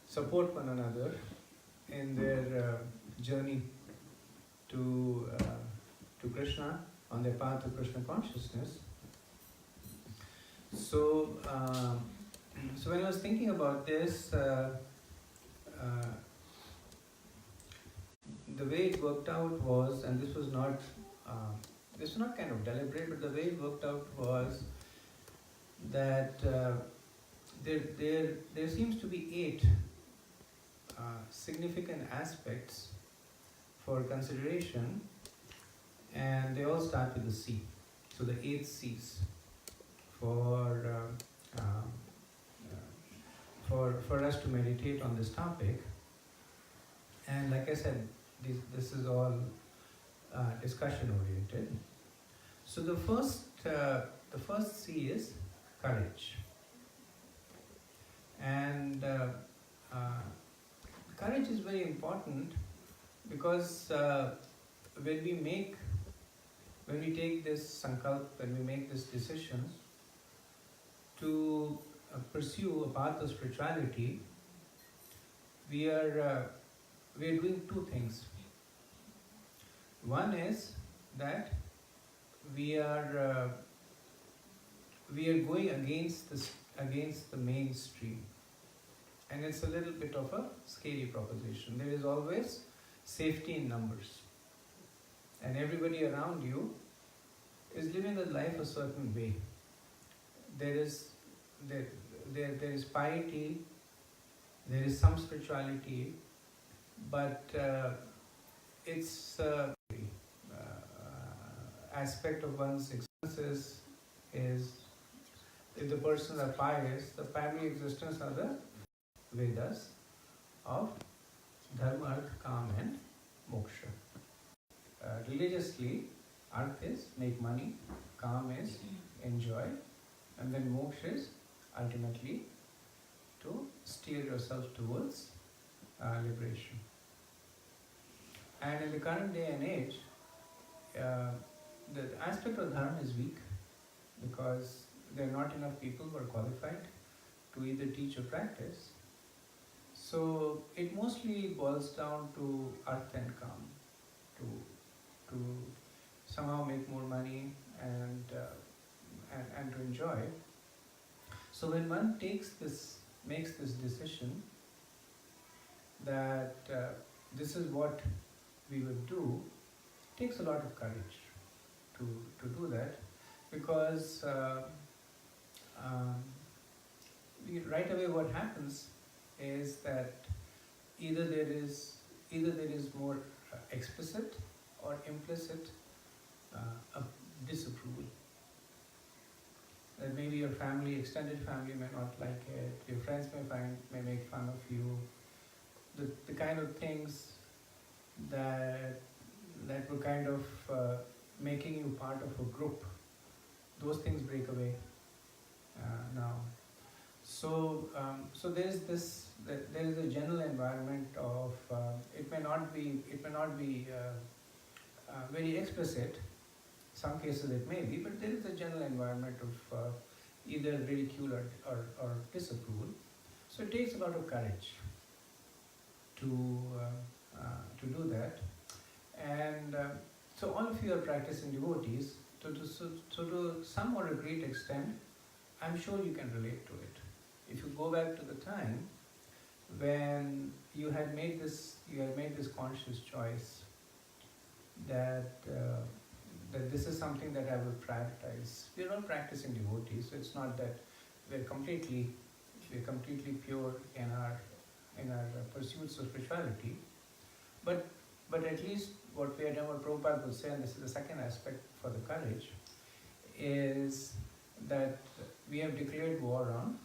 support one another in their journey to Krishna, on their path to Krishna consciousness. So, so when I was thinking about this, the way it worked out was, and this was not kind of deliberate, but the way it worked out was that there seems to be 8 significant aspects for consideration, and they all start with the C. So the 8C's for us to meditate on this topic. And like I said, this is all discussion oriented. So the first C is courage, and courage is very important because when we take this sankalp, when we make this decision to pursue a path of spirituality, we are doing 2 things. One is that we are going against the mainstream, and it's a little bit of a scary proposition. There is always safety in numbers, and everybody around you is living a life a certain way. There is piety, there is some spirituality, but it's aspect of one's existence is, if the persons are pious, the primary existence are the Vedas of dharma, artha, kam and moksha. Religiously, artha is make money, kam is enjoy, and then moksha is ultimately to steer yourself towards liberation. And in the current day and age, the aspect of dharma is weak because there are not enough people who are qualified to either teach or practice. So it mostly boils down to artha and kam, to somehow make more money and to enjoy. So when one makes this decision that this is what we would do, it takes a lot of courage to do that, because right away what happens is that either there is more explicit or implicit disapproval. That maybe your family, extended family, may not like it. Your friends may make fun of you. The kind of things that were kind of making you part of a group, those things break away now. So there is a general environment of it may not be very explicit. Some cases it may be, but there is a general environment of either ridicule or disapproval. So it takes a lot of courage to do that. And so all of you are practicing devotees. So to some or a great extent, I'm sure you can relate to it. If you go back to the time when you had made this conscious choice that this is something that I will prioritize. We're all practicing devotees, so it's not that we're completely pure in our pursuits of spirituality, but at least what we are doing, what Prabhupada would say, and this is the second aspect for the courage, is that we have declared war on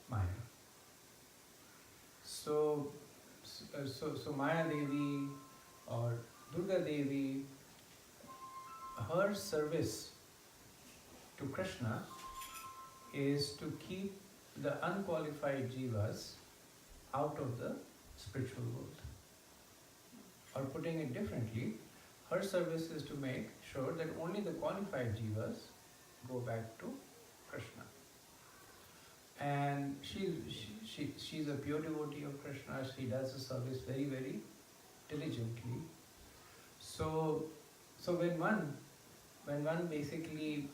Maya. So Maya Devi or Durga Devi, her service to Krishna is to keep the unqualified jivas out of the spiritual world. Or putting it differently, her service is to make sure that only the qualified jivas go back to Krishna. And she's a pure devotee of Krishna. She does the service very, very diligently. So, when one basically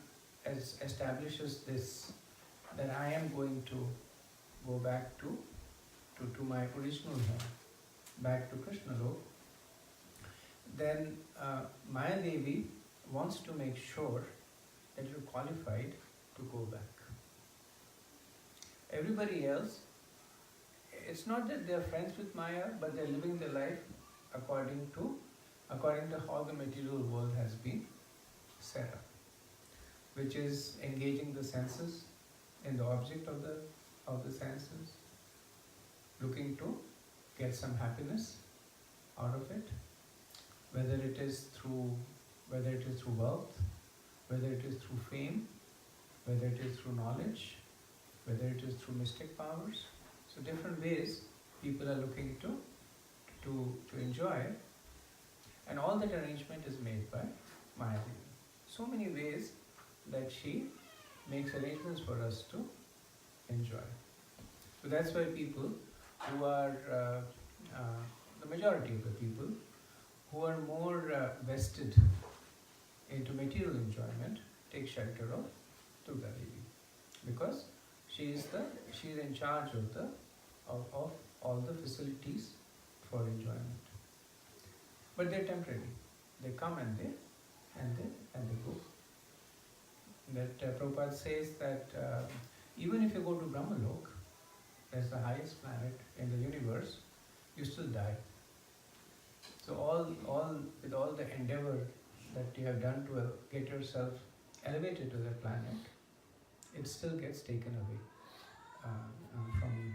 establishes this, that I am going to go back to my original home, back to Krishna Lok, then Maya Devi wants to make sure that you're qualified to go back. Everybody else, it's not that they're friends with Maya, but they're living their life according to how the material world has been set up, which is engaging the senses in the object of the senses, looking to get some happiness out of it, whether it is through wealth, whether it is through fame, whether it is through knowledge, whether it is through mystic powers. So different ways people are looking to enjoy, and all that arrangement is made by Maya Devi. So many ways that she makes arrangements for us to enjoy. So that's why people who are, the majority of the people who are more vested into material enjoyment take shelter of Durga Devi, because she is in charge of all the facilities for enjoyment. But they're temporary. They come and they go. That Prabhupada says that even if you go to Brahmalok, that's the highest planet in the universe, you still die. So with all the endeavor that you have done to get yourself elevated to that planet, it still gets taken away from you.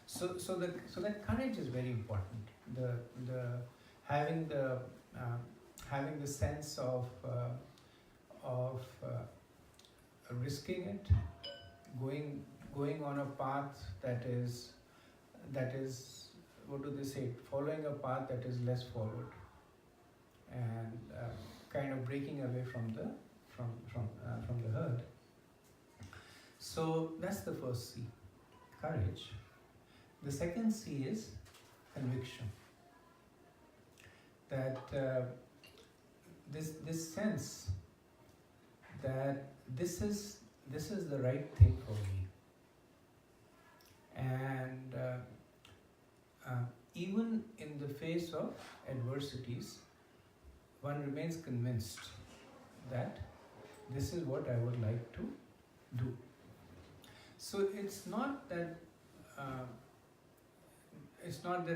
So that courage is very important. The having the sense of risking it, going on a path that is what do they say? Following a path that is less followed, and kind of breaking away from the herd. So that's the first C, courage. The second C is conviction. That this sense that this is the right thing for me, and even in the face of adversities, one remains convinced that this is what I would like to do. So it's not that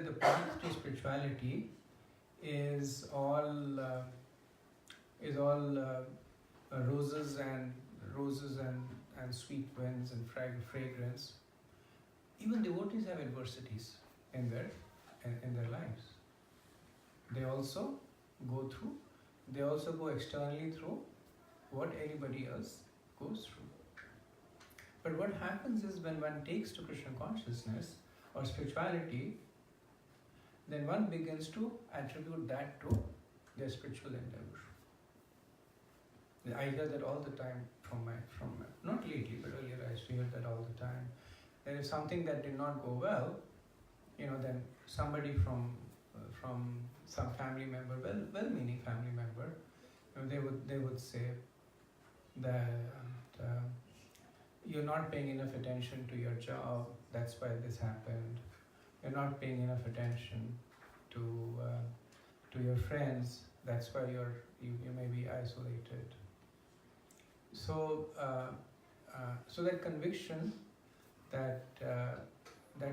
the path to spirituality is all roses and sweet winds and fragrance. Even devotees have adversities in their lives. They also go externally through what anybody else goes through. But what happens is, when one takes to Krishna consciousness or spirituality, then one begins to attribute that to their spiritual endeavor. I hear that all the time from not lately, but earlier I used to hear that all the time. There is something that did not go well, then somebody from some family member, well-meaning family member, they would say that you're not paying enough attention to your job, that's why this happened. You're not paying enough attention to your friends, that's why you may be isolated. So that conviction that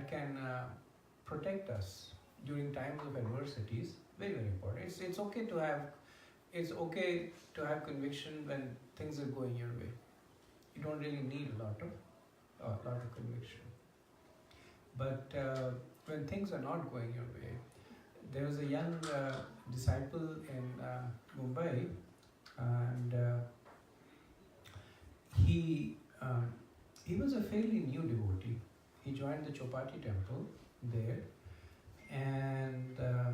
can protect us during times of adversities, very, very important. It's okay to have conviction when things are going your way. You don't really need a lot of conviction. But when things are not going your way, there was a young disciple in Mumbai, and he was a fairly new devotee. He joined the Chopati temple there, and I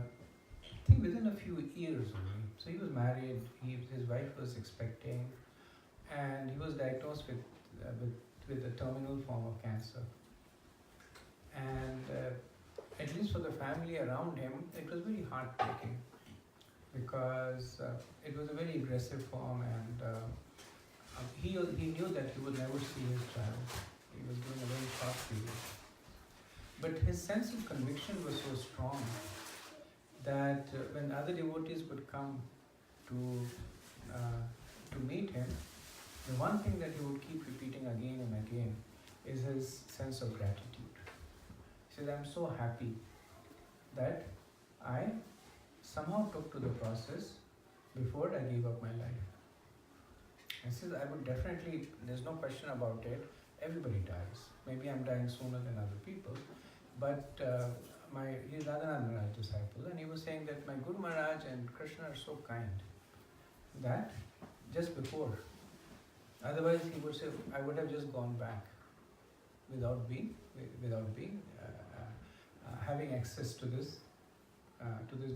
think within a few years only. So he was married. His wife was expecting, and he was diagnosed with a terminal form of cancer. family around him, it was very heartbreaking because it was a very aggressive form, and he knew that he would never see his child. He was doing a very short period. But his sense of conviction was so strong that when other devotees would come to meet him, the one thing that he would keep repeating again and again is his sense of gratitude. He says, I'm so happy that I somehow took to the process before I gave up my life. He says, I would definitely, there's no question about it, everybody dies. Maybe I'm dying sooner than other people, but he's Radhanand Maharaj's disciple, and he was saying that my Guru Maharaj and Krishna are so kind that just before, otherwise he would say, I would have just gone back without having access to this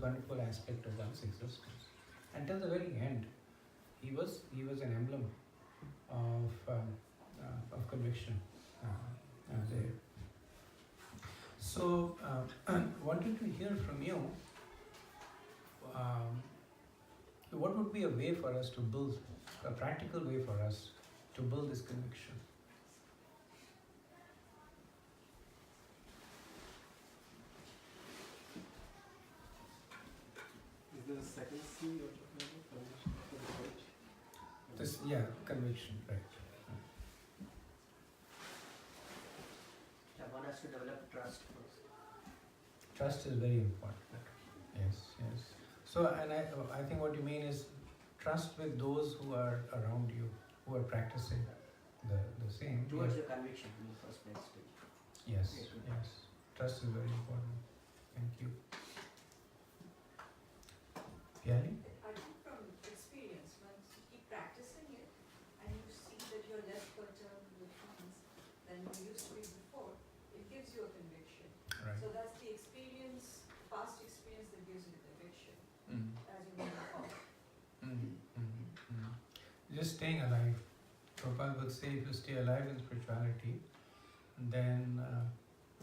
wonderful aspect of one's existence. Until the very end, he was an emblem of conviction there. So, wanted to hear from you. What would be a way for us to build, a practical way for us to build this conviction? Is there a second C you're talking about? Conviction, right. Yeah, one has to develop trust first. Trust is very important. Yes. So, and I think what you mean is trust with those who are around you, who are practicing the same. Towards your conviction in the first place. Yes. Trust is very important. Thank you. Pyali? I think from experience, once you keep practicing it and you see that you're less perturbed with things than you used to be before, it gives you a conviction. Right. So that's the experience, past experience that gives you the conviction as you move forward. Just staying alive. Prabhupada would say, if you stay alive in spirituality, then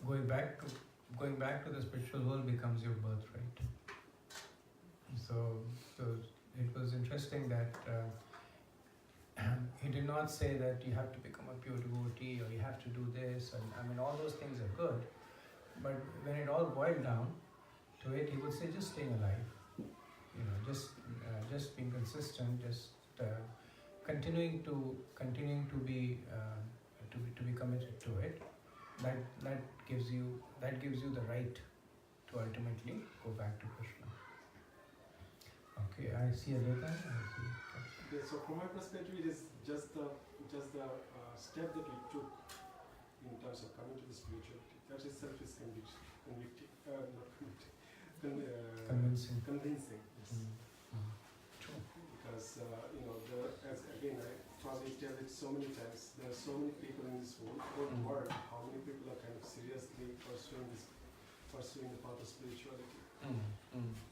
going back to the spiritual world becomes your birthright. So it was interesting that he did not say that you have to become a pure devotee or you have to do this, and I mean all those things are good, but when it all boiled down to it, he would say just staying alive, just being consistent, just continuing to be committed to it. That gives you the right to ultimately go back to Krishna. Okay, I see a data. Okay, so from my perspective, it is just the step that we took in terms of coming to the spirituality. That itself is convincing. Yes. True. Because as again I probably tell it so many times, there are so many people in this whole world. How many people are kind of seriously pursuing the path of spirituality?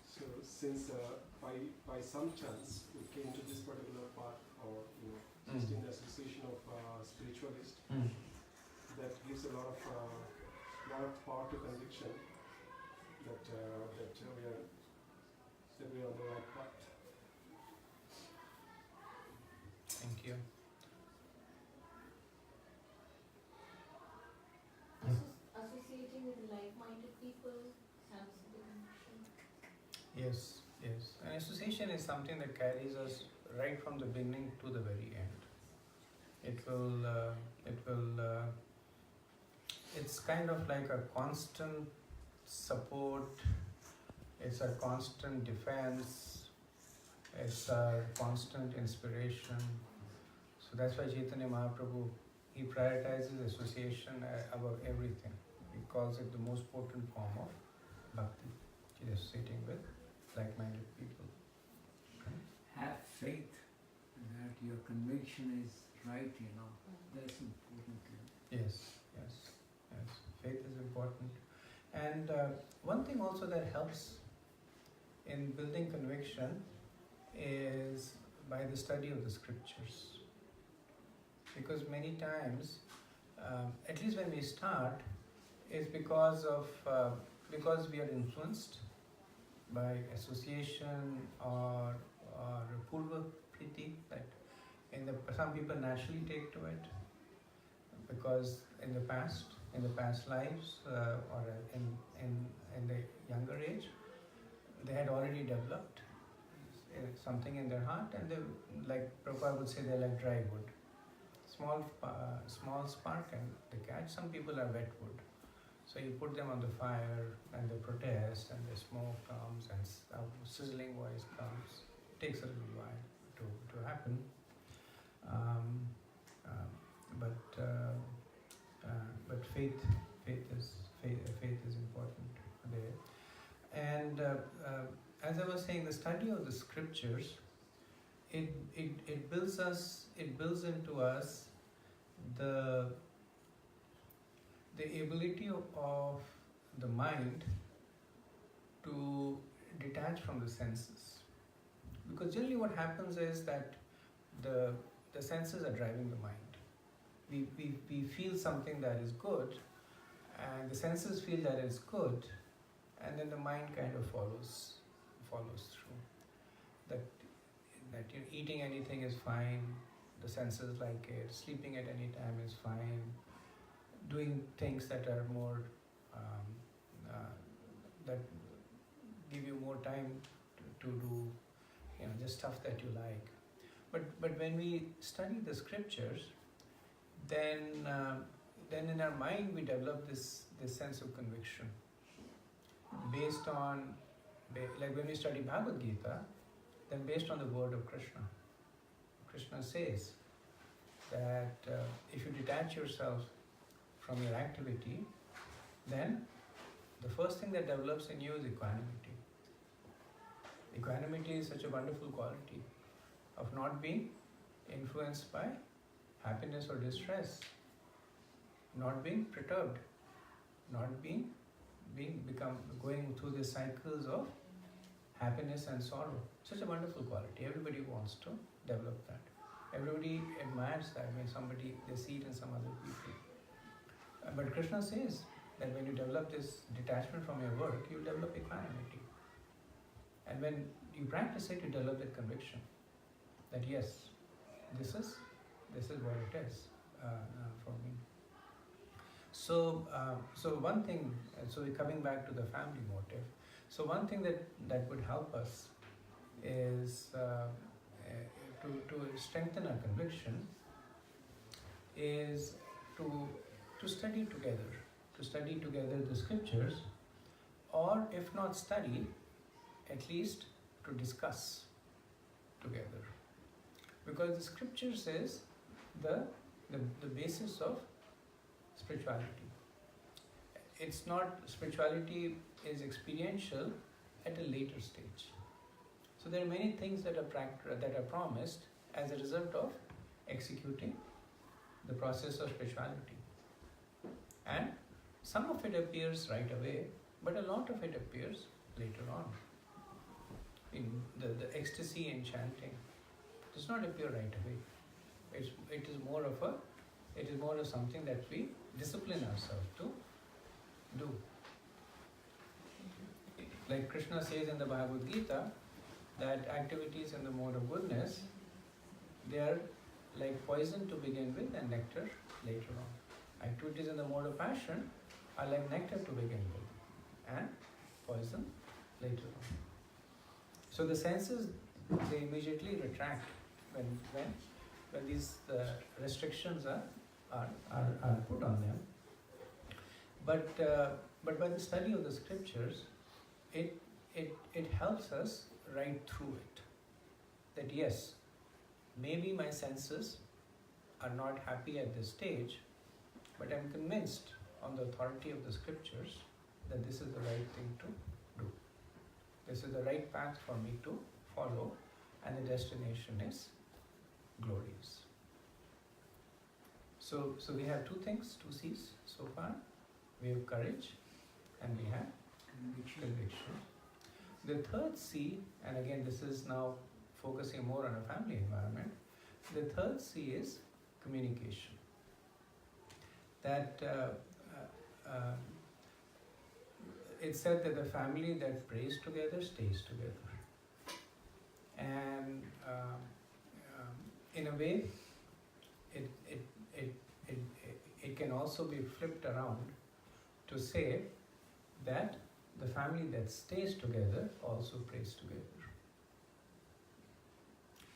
So since by some chance we came to this particular path, or just in the association of spiritualists, that gives a lot of power to conviction that we are on the right path. Thank you. Associating with like-minded people helps the connection. Yes. An association is something that carries us right from the beginning to the very end. It's kind of like a constant support, it's a constant defense, it's a constant inspiration. So that's why Chaitanya Mahaprabhu, he prioritizes association above everything. He calls it the most potent form of bhakti, associating with like-minded people. Have faith that your conviction is right, that's important. Yes. Faith is important. And one thing also that helps in building conviction is by the study of the scriptures. Because many times, at least when we start, it's because of because we are influenced by association or purva priti, that some people naturally take to it because in the past lives or in the younger age, they had already developed something in their heart, and they, like Prabhupada would say, they're like dry wood. Small spark and they catch. Some people are wet wood. So you put them on the fire and they protest and the smoke comes and sizzling voice comes. It takes a little while to happen. But faith is important there. And as I was saying, the study of the scriptures, it builds into us the ability of the mind to detach from the senses. Because generally what happens is that the senses are driving the mind. We feel something that is good, and the senses feel that it's good, and then the mind kind of follows through. That eating anything is fine, the senses like it, sleeping at any time is fine, doing things that are more that give you more time to do, just stuff that you like. But when we study the scriptures, then in our mind we develop this sense of conviction based on, like when we study Bhagavad Gita, then based on the word of Krishna. Krishna says that if you detach yourself from your activity, then the first thing that develops in you is equanimity. Equanimity is such a wonderful quality of not being influenced by happiness or distress, not being perturbed, not going through the cycles of happiness and sorrow. Such a wonderful quality. Everybody wants to develop that. Everybody admires that when they see it in some other people. But Krishna says that when you develop this detachment from your work, you develop equanimity. And when you practice it, you develop that conviction that yes, this is what it is for me. So one thing, so we're coming back to the family motive. So one thing that would help us is to strengthen our conviction is to study together the scriptures, or if not study, at least to discuss together. Because the scriptures is the basis of spirituality. It's not, spirituality is experiential at a later stage. So there are many things that are promised as a result of executing the process of spirituality. And some of it appears right away, but a lot of it appears later on. In the ecstasy in chanting does not appear right away. It is more of something that we discipline ourselves to do. Like Krishna says in the Bhagavad Gita, that activities in the mode of goodness, they are like poison to begin with and nectar later on. Activities in the mode of passion are like nectar to begin with and poison later on. So the senses, they immediately retract when these restrictions are put on them. But by the study of the scriptures, it helps us right through it. That yes, maybe my senses are not happy at this stage, but I'm convinced on the authority of the scriptures that this is the right thing to do. This is the right path for me to follow, and the destination is glorious. So we have two things, two C's so far. We have courage and we have conviction. The third C, and again this is now focusing more on a family environment, the third C is communication. That it's said that the family that prays together stays together. And in a way, it can also be flipped around to say that the family that stays together also prays together.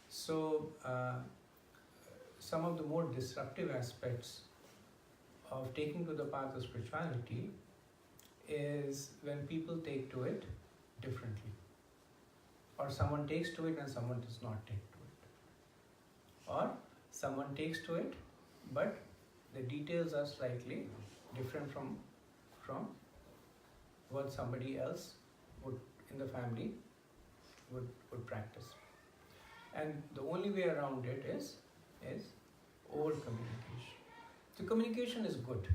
So some of the more disruptive aspects of taking to the path of spirituality is when people take to it differently, or someone takes to it and someone does not take to it, or someone takes to it but the details are slightly different from what somebody else would in the family would practice. And the only way around it is over communication. So communication is good.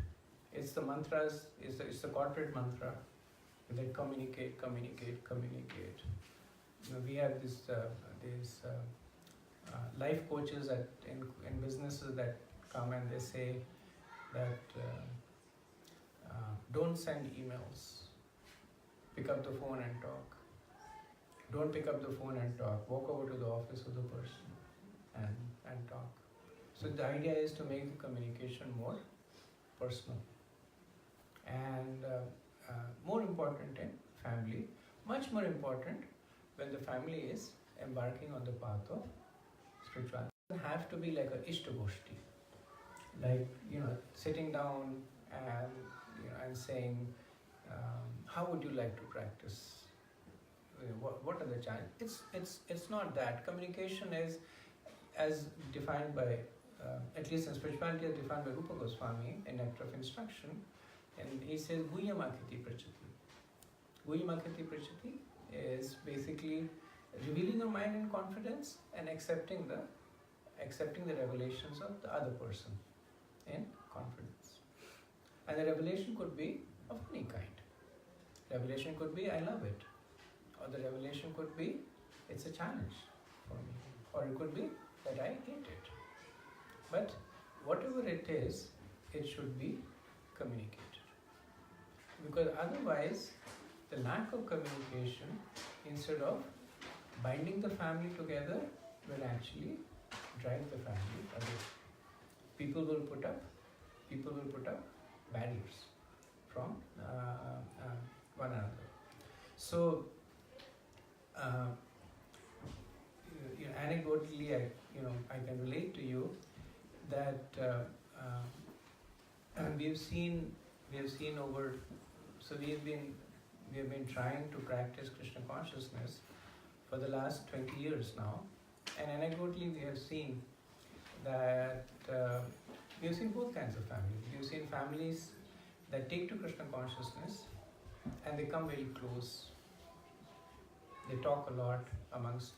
It's the mantras, it's the corporate mantra that communicate. You know, we have these life coaches in businesses that come and they say that don't send emails, pick up the phone and talk. Don't pick up the phone and talk. Walk over to the office of the person and talk. So the idea is to make the communication more personal and more important in family, much more important when the family is embarking on the path of spirituality. It doesn't have to be like a Ishtagoshti, like, you know, sitting down and, you know, and saying, how would you like to practice? What are the challenges? It's not that. Communication is, as defined by, at least in spirituality, as defined by Rupa Goswami in Nectar of Instruction, and he says, Guhyamakiti Prachati. Guhyamakiti Prachati is basically revealing your mind in confidence and accepting the revelations of the other person in confidence. And the revelation could be of any kind. Revelation could be, I love it. Or the revelation could be, it's a challenge for me. Or it could be that I hate it. But whatever it is, it should be communicated. Because otherwise, the lack of communication, instead of binding the family together, will actually drive the family away. People will put up barriers from one another. So, anecdotally, I can relate to you that we have seen over. So we have been trying to practice Krishna consciousness for the last 20 years now, and anecdotally we have seen that we have seen both kinds of families. We have seen families that take to Krishna consciousness and they come very close. They talk a lot amongst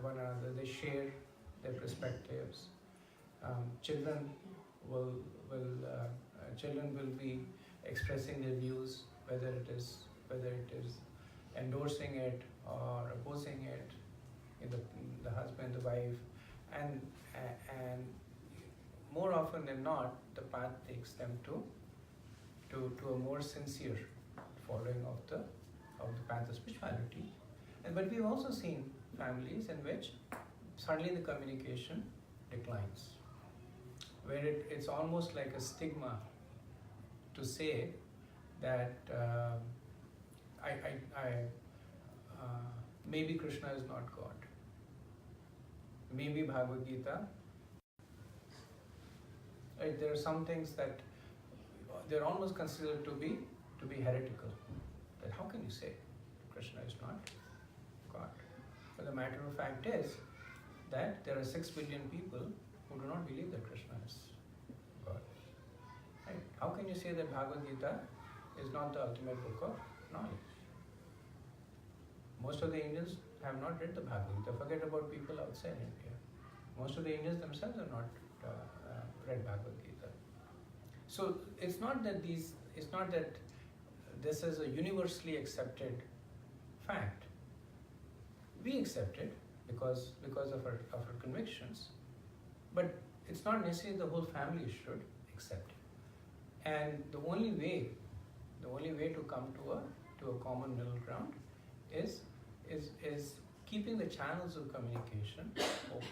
one another. They share their perspectives. Children will be expressing their views, whether it is endorsing it or opposing it, in the husband, the wife, and more often than not, the path takes them to a more sincere following of the path of spirituality. But we've also seen families in which suddenly the communication declines, where it's almost like a stigma to say that maybe Krishna is not God, maybe Bhagavad Gita. Right, there are some things that they're almost considered to be heretical. That how can you say Krishna is not God? But the matter of fact is that there are 6 billion people who do not believe that Krishna is God. Right? How can you say that Bhagavad Gita is not the ultimate book of knowledge? Most of the Indians have not read the Bhagavad Gita. Forget about people outside India. Most of the Indians themselves have not read Bhagavad Gita. So it's not that this is a universally accepted fact. We accept it because of our convictions, but it's not necessarily the whole family should accept it. And the only way The only way to come to a common middle ground is keeping the channels of communication open.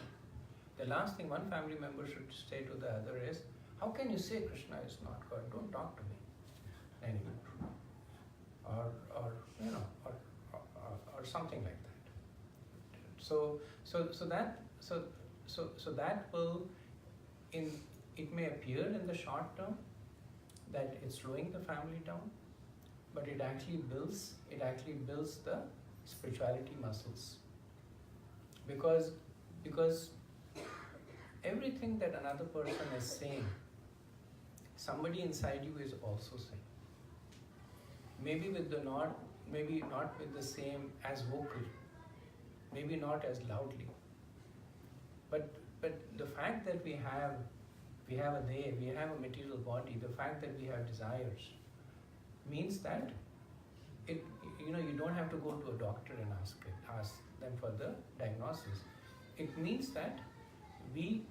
The last thing one family member should say to the other is, how can you say Krishna is not God? Don't talk to me anymore. Or something like that. So that will, it may appear in the short term that it's slowing the family down, but it actually builds the spirituality muscles. Because everything that another person is saying, somebody inside you is also saying. Maybe not with the same as vocal, maybe not as loudly. But the fact that we have a day, we have a material body, the fact that we have desires, means that you don't have to go to a doctor and ask them for the diagnosis. It means that we,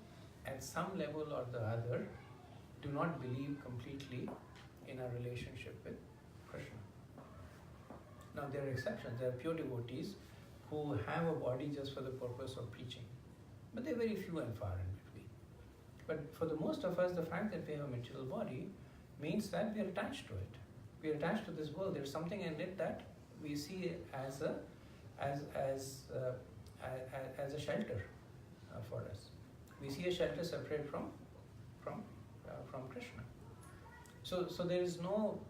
at some level or the other, do not believe completely in our relationship with Krishna. Now there are exceptions. There are pure devotees who have a body just for the purpose of preaching, but they're very few and far in between. But for the most of us, the fact that we have a material body means that we are attached to it. We are attached to this world. There's something in it that we see as a shelter for us. We see a shelter separate from Krishna. So there is no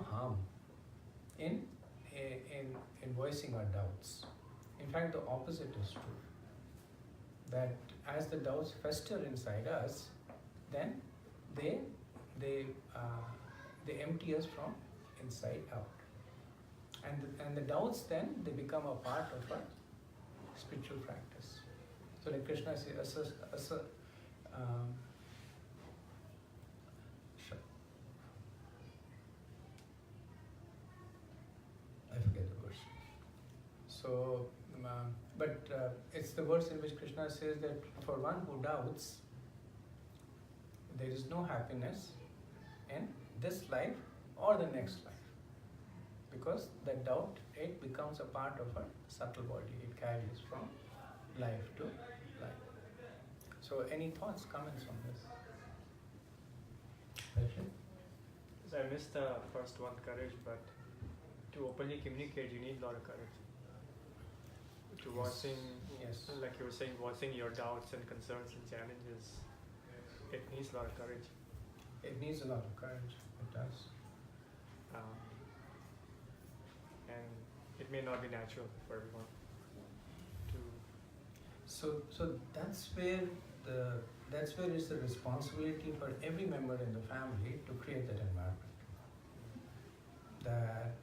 harm in voicing our doubts. In fact, the opposite is true. That as the doubts fester inside us, then they empty us from inside out. And the doubts then, they become a part of our spiritual practice. So like Krishna says, I forget the verse. So, it's the verse in which Krishna says that for one who doubts, there is no happiness in this life or the next life. Because that doubt, it becomes a part of a subtle body. It carries from life to life. So any thoughts, comments on this? So I missed the first one, courage, but to openly communicate, you need a lot of courage. To voicing, Yes. like you were saying, voicing your doubts and concerns and challenges, it needs a lot of courage. It needs a lot of courage. It does. And it may not be natural for everyone to. So that's where it's the responsibility for every member in the family to create that environment. That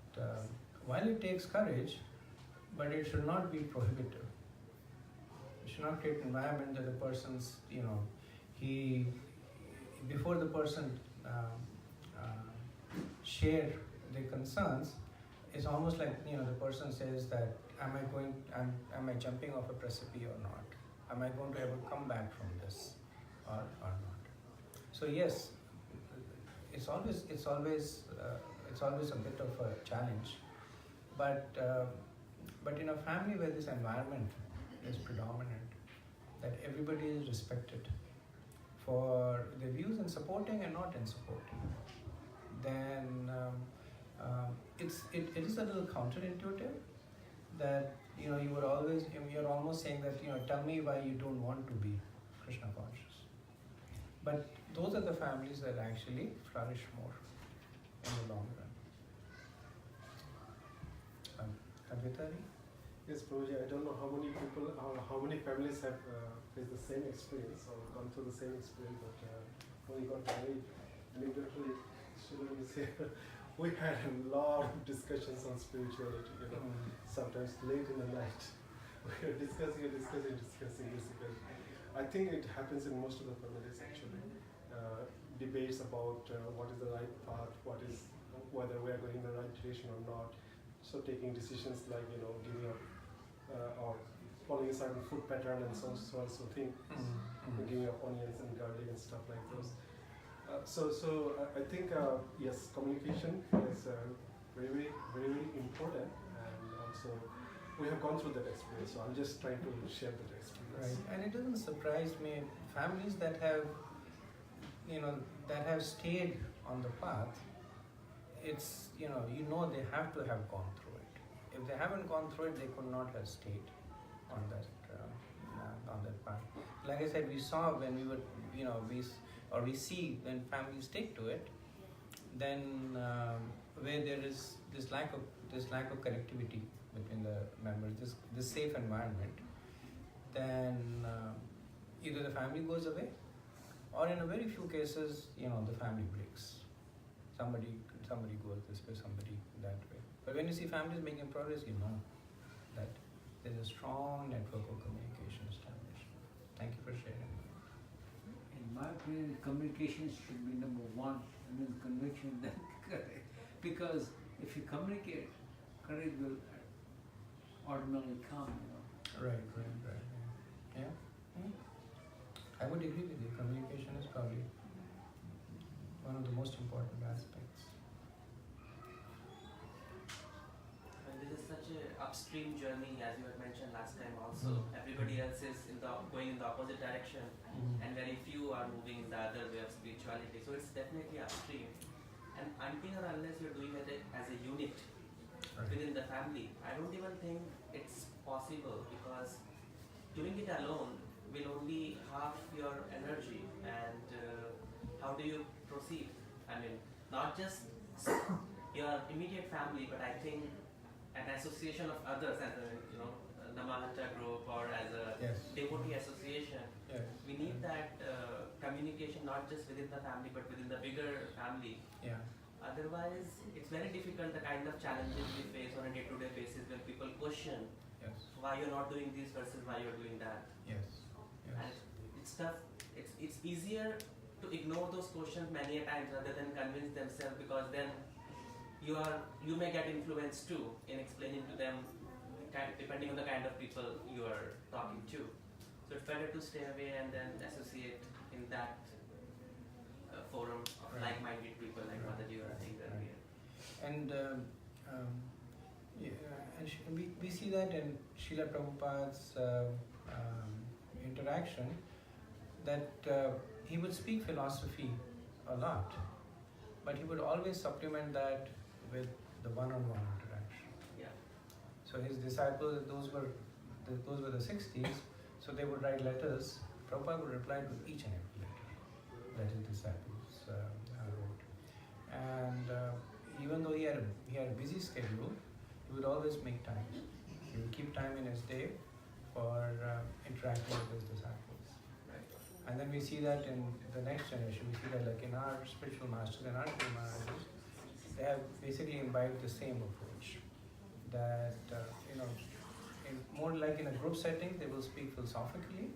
while it takes courage, but it should not be prohibitive. You should not create an environment that the person's, before the person share their concerns, it's almost like, the person says that, am I jumping off a precipice or not? Am I going to ever come back from this or not? So yes, it's always a bit of a challenge, but in a family where this environment is predominant, that everybody is respected for their views in supporting and not in supporting, then it is a little counterintuitive that you're almost saying that tell me why you don't want to be Krishna conscious. But those are the families that actually flourish more in the long run. Advaitari? Yes, Prabhuji, I don't know how many people, how many families have faced the same experience or gone through the same experience, but when we got married, and eventually, we had a lot of discussions on spirituality, sometimes late in the night. We were discussing basically. I think it happens in most of the families actually. Debates about what is the right path, whether we are going in the right direction or not. So taking decisions like, giving up or following a certain food pattern and so thing, giving up onions and garlic and stuff like those. I think yes, communication is very important, and also we have gone through that experience. So I'm just trying to share that experience. Right, and it doesn't surprise me. Families that have, that have stayed on the path, it's, they have to have gone through it. If they haven't gone through it, they could not have stayed on that path. Like I said, we saw when we were, we see when families stick to it, then where there is this lack of connectivity between the members, this safe environment, then either the family goes away, or in a very few cases, the family breaks. Somebody goes this way, somebody that way. But when you see families making progress, you know that there's a strong network of communication established. Thank you for sharing. In my opinion, communication should be number one, and then conviction, then courage. Because if you communicate, courage will automatically come. Right. Yeah. I would agree with you. Communication is probably one of the most important aspects. And this is such an upstream journey, as you had mentioned last time also. Everybody else is going in the opposite direction, and very few are moving in the other way of spirituality. So it's definitely upstream. And until or unless you're doing it as a unit within the family, I don't even think it's possible, because doing it alone will only half your energy. And how do you proceed? I mean, not just your immediate family, but I think an association of others, as a the Mahanta group, or as a devotee association. Yes. We need that communication, not just within the family, but within the bigger family. Yeah. Otherwise, it's very difficult, the kind of challenges we face on a day-to-day basis when people question why you're not doing this versus why you're doing that. Yes. And it's tough. It's easier to ignore those questions many a times rather than convince themselves, because then you may get influenced too in explaining to them, depending on the kind of people you are talking to. So it's better to stay away and then associate in that forum of like-minded people, like Mataji was saying earlier. And we see that in Srila Prabhupada's interaction, that he would speak philosophy a lot, but he would always supplement that with the one-on-one interaction. Yeah. So his disciples, those were the 60s, so they would write letters. Prabhupada would reply to each and every letter that his disciples wrote. And even though he had a busy schedule, he would always make time. He would keep time in his day for interacting with his disciples. Right. And then we see that in the next generation. We see that like in our spiritual masters and our Guru Maharajas, they have basically imbibed the same approach. That more like in a group setting, they will speak philosophically,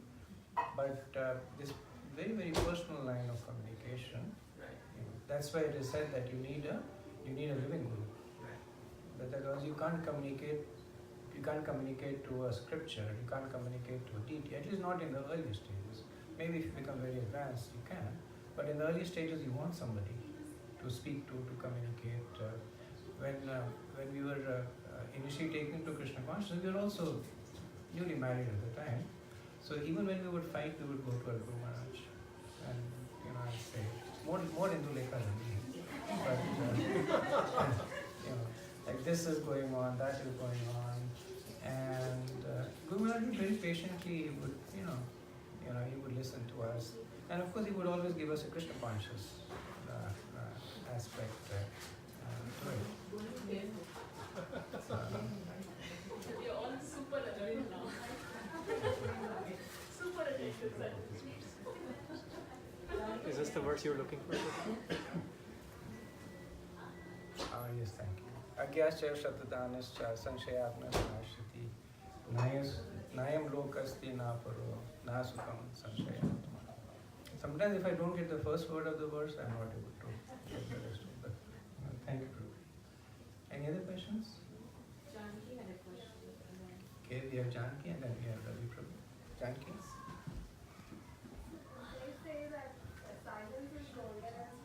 but this very, very personal line of communication. Right. That's why it is said that you need a living guru. Right. Because you can't communicate to a scripture, you can't communicate to a deity, at least not in the early stages. Maybe if you become very advanced, you can, but in the early stages, you want somebody to speak to communicate. When we were initially taken to Krishna consciousness, we were also newly married at the time. So even when we would fight, we would go to our Guru Maharaj, and I'd say more Indulekha than me. But like this is going on, that is going on, and Guru Maharaj would very patiently would he would listen to us, and of course he would always give us a Krishna conscious aspect to it. You're all super alert now. Super attentive, sir. Is this the verse you're looking for? Yes, thank you. Agyasya shatadanischa sanshayatma sanashati nayam lokasti na paro na sukham sanshayatma. Sometimes if I don't get the first word of the verse, I'm not able to get the rest of it. Thank you, Prabhu. Any other questions? Janki had a question. Okay, we have Janki and then we have Ravi Prabhu. Janki? They say that silence is golden and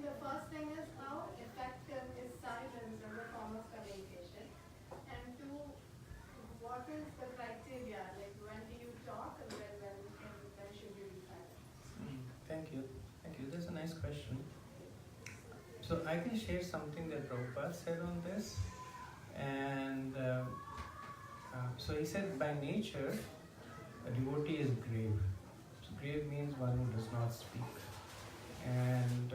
the first thing is how effective is silence as a form of communication, and two, what is the criteria? Like when do you talk and when should you be silent? Thank you. Thank you. That's a nice question. So I can share something that Prabhupada said on this. And so he said, by nature, a devotee is grave. So grave means one who does not speak. And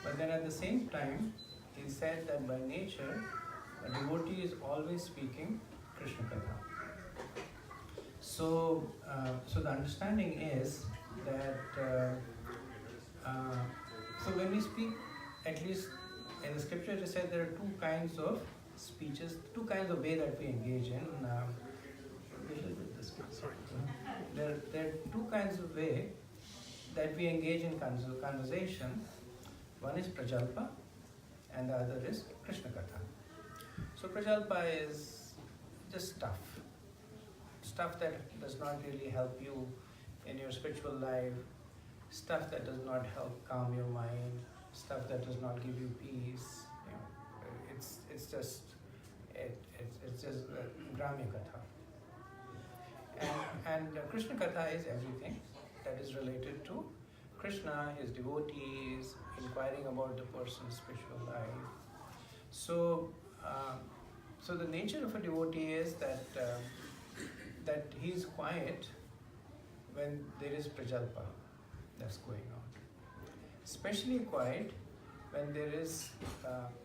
but then at the same time, he said that by nature, a devotee is always speaking Krishna Katha. So, so the understanding is that so when we speak, at least in the scripture it is said there are two kinds of speeches, two kinds of way that we engage in. There are two kinds of way that we engage in conversation. One is prajalpa and the other is Krishna Katha. So prajalpa is just stuff that does not really help you in your spiritual life, stuff that does not help calm your mind, stuff that does not give you peace. You know, it's just Gramya Katha. And Krishna Katha is everything that is related to Krishna, his devotees, inquiring about the person's spiritual life. So, so the nature of a devotee is that he is quiet when there is prajalpa that's going on. Especially quiet when there is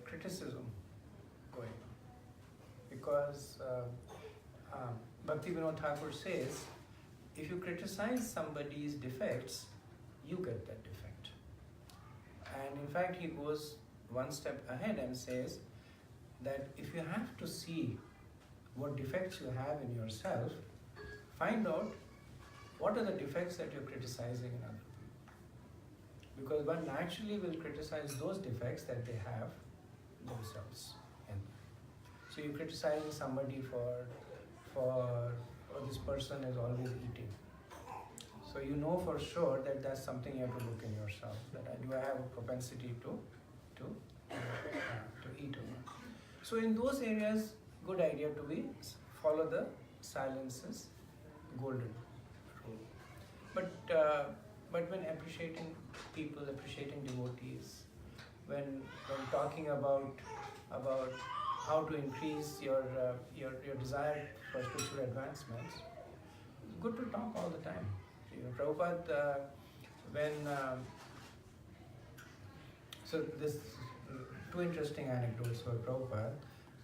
criticism going on. Because Bhakti Vinod Thakur says, if you criticize somebody's defects, you get that defect. And in fact, he goes one step ahead and says that if you have to see what defects you have in yourself, find out what are the defects that you're criticizing in other people. Because one naturally will criticize those defects that they have themselves. And so you're criticizing somebody for this person is always eating. So you know for sure that that's something you have to look in yourself. That do I have a propensity to eat or not? So in those areas, good idea to be follow the silence's golden rule. But when appreciating people, appreciating devotees, when talking about how to increase your desire for spiritual advancements, it's good to talk all the time. You know, Prabhupada, so this two interesting anecdotes for Prabhupada.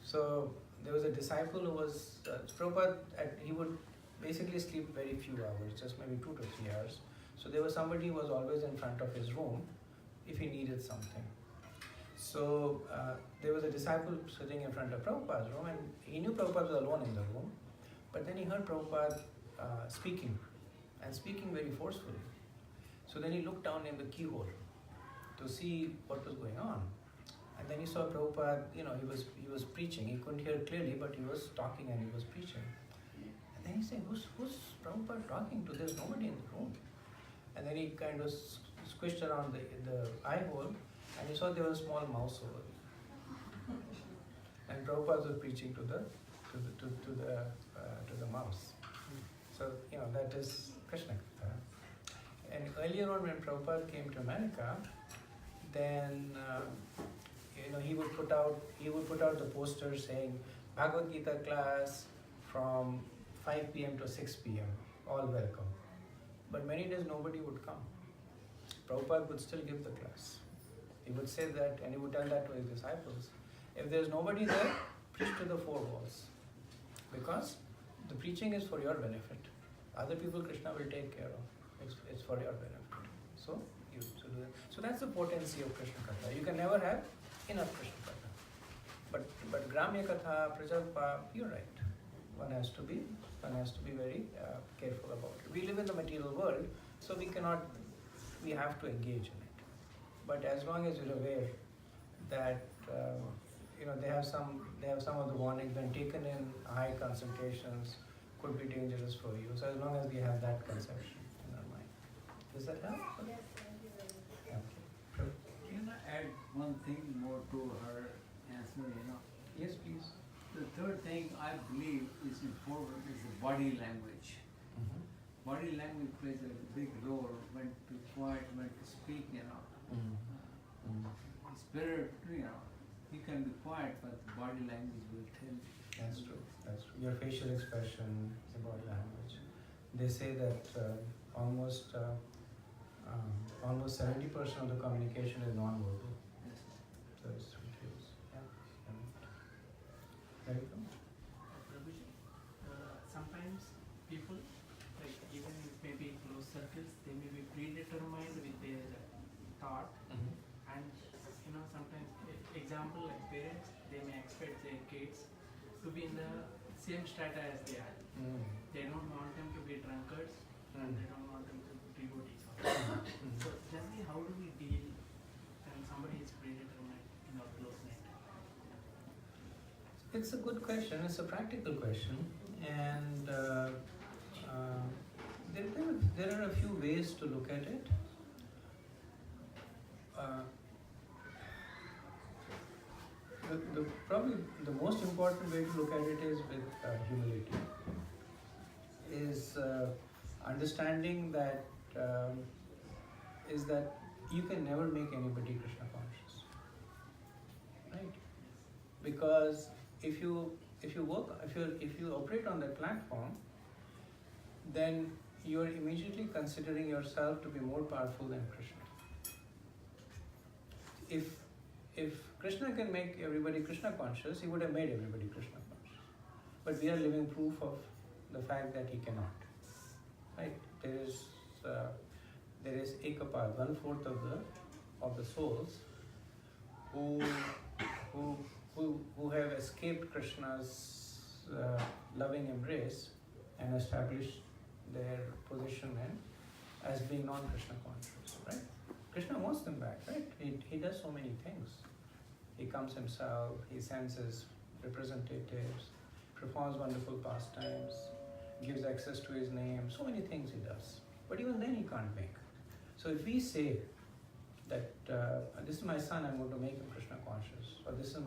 So there was a disciple who was Prabhupada. He would basically sleep very few hours, just maybe 2 to 3 hours. So there was somebody who was always in front of his room if he needed something. So there was a disciple sitting in front of Prabhupada's room, and he knew Prabhupada was alone in the room. But then he heard Prabhupada speaking, and speaking very forcefully. So then he looked down in the keyhole to see what was going on. And then he saw Prabhupada, he was preaching. He couldn't hear clearly, but he was talking and he was preaching. And then he said, who's Prabhupada talking to? There's nobody in the room. And then he kind of squished around the eye hole, and he saw there was a small mouse over there. And Prabhupada was preaching to the mouse. So that is Krishna Katha. And earlier on, when Prabhupada came to America, then he would put out the posters saying Bhagavad Gita class from 5 p.m. to 6 p.m. all welcome. But many days nobody would come. Prabhupada would still give the class. He would say that, and he would tell that to his disciples. If there's nobody there, preach to the 4 walls. Because the preaching is for your benefit. Other people Krishna will take care of. It's for your benefit. So you should do that. So that's the potency of Krishna Katha. You can never have enough Krishna Katha. But Gramya Katha, Prajalpa, you're right. One has to be very careful about it. We live in the material world, so we have to engage in it. But as long as you're aware that they have some of the warnings when taken in high concentrations could be dangerous for you. So as long as we have that conception in our mind. Does that help? Yes, thank you very much. Okay. Can I add one thing more to her answer, Yes, please. The third thing I believe is important is the body language. Mm-hmm. Body language plays a big role when to quiet, when to speak, Spirit, you can be quiet, but the body language will tell you. That's true. That's true. Your facial expression, the body language. They say that almost 70% of the communication is non-verbal. Yes. So it's through cues. Yeah. There you go. Prabhuji, sometimes people, like even if maybe close circles, they may be predetermined with their thought, and sometimes, example like parents, they may expect their kids to be in the same strata as they are. They don't want them to be drunkards, and they don't want them to be devotees. So generally, how do we deal when somebody is predetermined in our close net? It's a good question. It's a practical question, and there are a few ways to look at it. Probably the most important way to look at it is with humility. Is understanding that you can never make anybody Krishna conscious, right? Because if you operate on that platform, then you are immediately considering yourself to be more powerful than Krishna. If Krishna can make everybody Krishna conscious, he would have made everybody Krishna conscious. But we are living proof of the fact that he cannot. Right? There is ekapad, 1/4 of the souls who have escaped Krishna's loving embrace and established their position as being non-Krishna conscious. Right? Krishna wants them back. Right? He does so many things. He comes himself. He sends his representatives, performs wonderful pastimes, gives access to his name, so many things he does. But even then he can't make. So if we say that this is my son, I'm going to make him Krishna conscious, or this is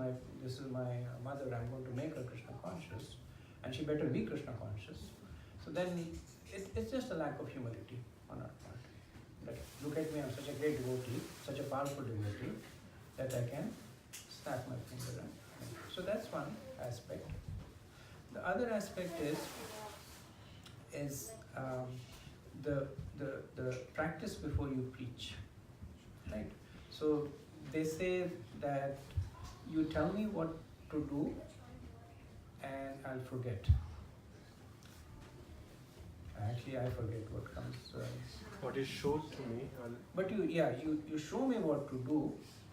my mother, I'm going to make her Krishna conscious, and she better be Krishna conscious. So then it's just a lack of humility on our part. That look at me, I'm such a great devotee, such a powerful devotee, that I can snap my finger and so that's one aspect. The other aspect is the practice before you preach, right? So they say that you tell me what to do and I'll forget. Actually, I forget what comes. What is showed to me, But you show me what to do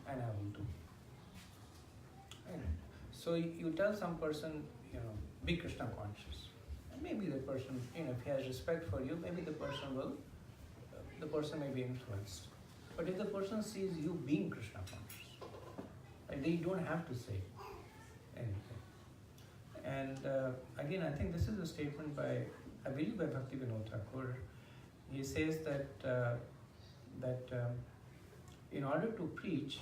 and I will do. Right? So you tell some person, be Krishna conscious. And maybe the person, if he has respect for you, maybe the person may be influenced. But if the person sees you being Krishna conscious, right, then you don't have to say anything. And again, I think this is a statement by Bhakti Vinod Thakur. He says that in order to preach,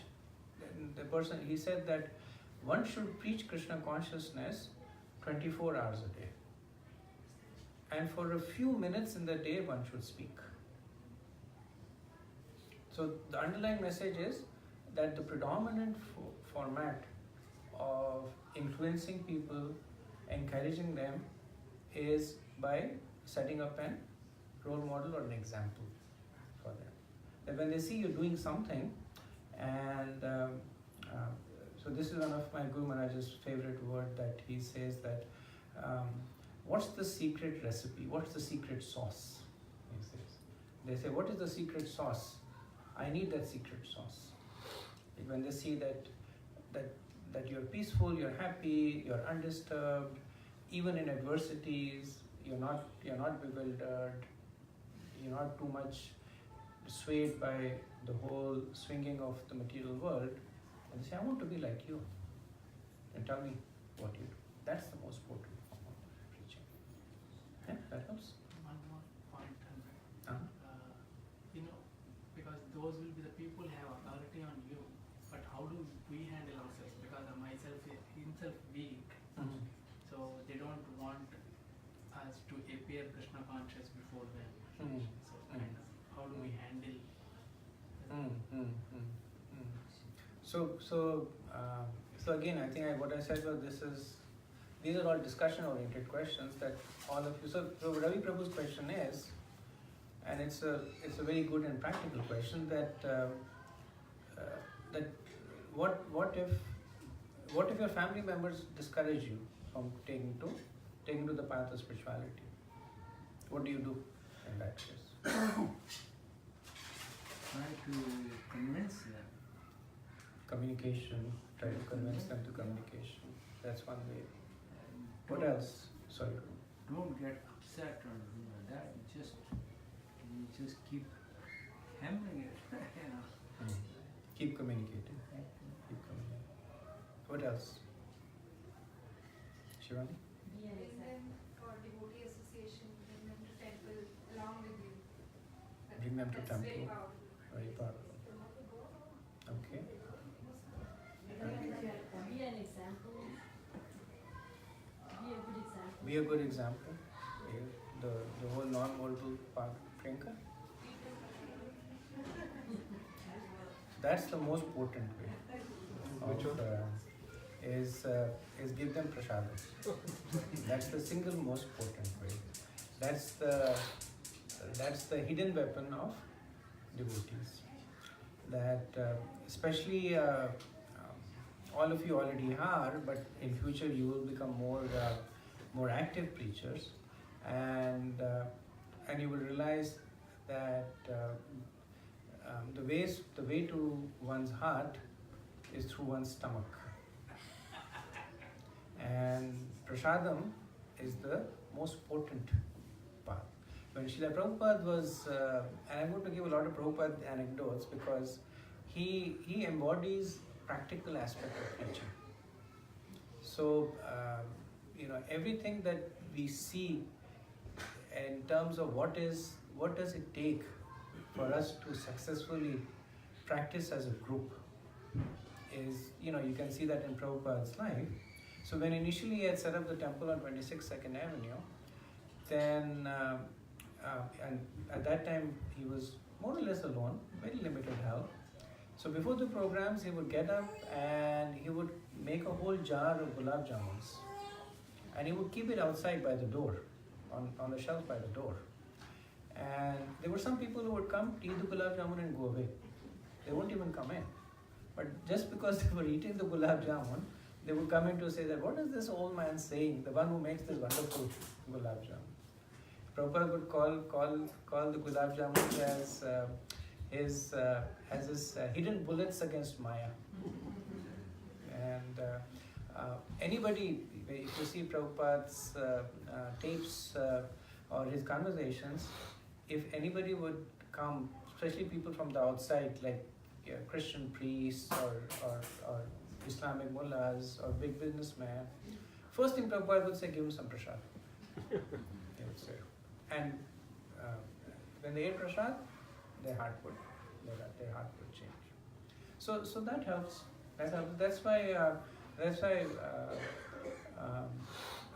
he said that one should preach Krishna consciousness 24 hours a day. And for a few minutes in the day, one should speak. So the underlying message is that the predominant format of influencing people, encouraging them, is by setting up a role model or an example for them. That when they see you doing something, and so this is one of my Guru Maharaj's favorite word, that he says that what's the secret recipe? What's the secret sauce? He says. They say, what is the secret sauce? I need that secret sauce. When they see that you're peaceful, you're happy, you're undisturbed, even in adversities, you're not bewildered, you're not too much swayed by the whole swinging of the material world, and they say, I want to be like you. And tell me what you do. That's the most potent form of preaching. Yeah, that helps. One more point. Uh-huh. Because those will be the people who have authority on you, but themselves weak, so they don't want us to appear Krishna conscious before them. So kind of, how do we handle? So again, I think what I said was these are all discussion-oriented questions that all of you. So Ravi Prabhu's question is, and it's a very good and practical question that what if your family members discourage you from taking to the path of spirituality? What do you do in that case? Try to convince them. Communication. Try to convince them to communication. That's one way. And What don't- else? Sorry. Don't get upset or anything like that. You just keep hammering it. Keep communicating. Keep communicating. What else? Shivani? Bring them for devotee association, bring them to temple along with you. Bring them to That's temple. very powerful. Very powerful. Okay. Be an example. Be a good example. Be a good example. Yeah. The whole non-mortal path. Priyanka? That's the most potent way. Which one? Is give them prasadam. That's the single most potent way. That's the hidden weapon of devotees. That especially all of you already are, but in future you will become more active preachers, and you will realize that the way to one's heart is through one's stomach, and prasadam is the most potent path. When Srila Prabhupada was, and I'm going to give a lot of Prabhupada anecdotes because he embodies practical aspect of preaching. So, everything that we see in terms of what does it take for us to successfully practice as a group is, you can see that in Prabhupada's life. So when initially he had set up the temple on 26 2nd Avenue, then, and at that time he was more or less alone, very limited help. So before the programs, he would get up and he would make a whole jar of gulab jamuns, and he would keep it outside by the door, on the shelf by the door. And there were some people who would come, eat the gulab jamun and go away. They won't even come in. But just because they were eating the gulab jamun, they would come in to say that, what is this old man saying, the one who makes this wonderful gulab jamun? Prabhupada would call the gulab jamun as his hidden bullets against Maya. And anybody, if you see Prabhupada's tapes or his conversations, if anybody would come, especially people from the outside, like Christian priests or Islamic mullahs or big businessmen, first thing Prabhupada would say, give him some prasad. He would say. And when they ate prasad, their heart would change. So that helps. That's why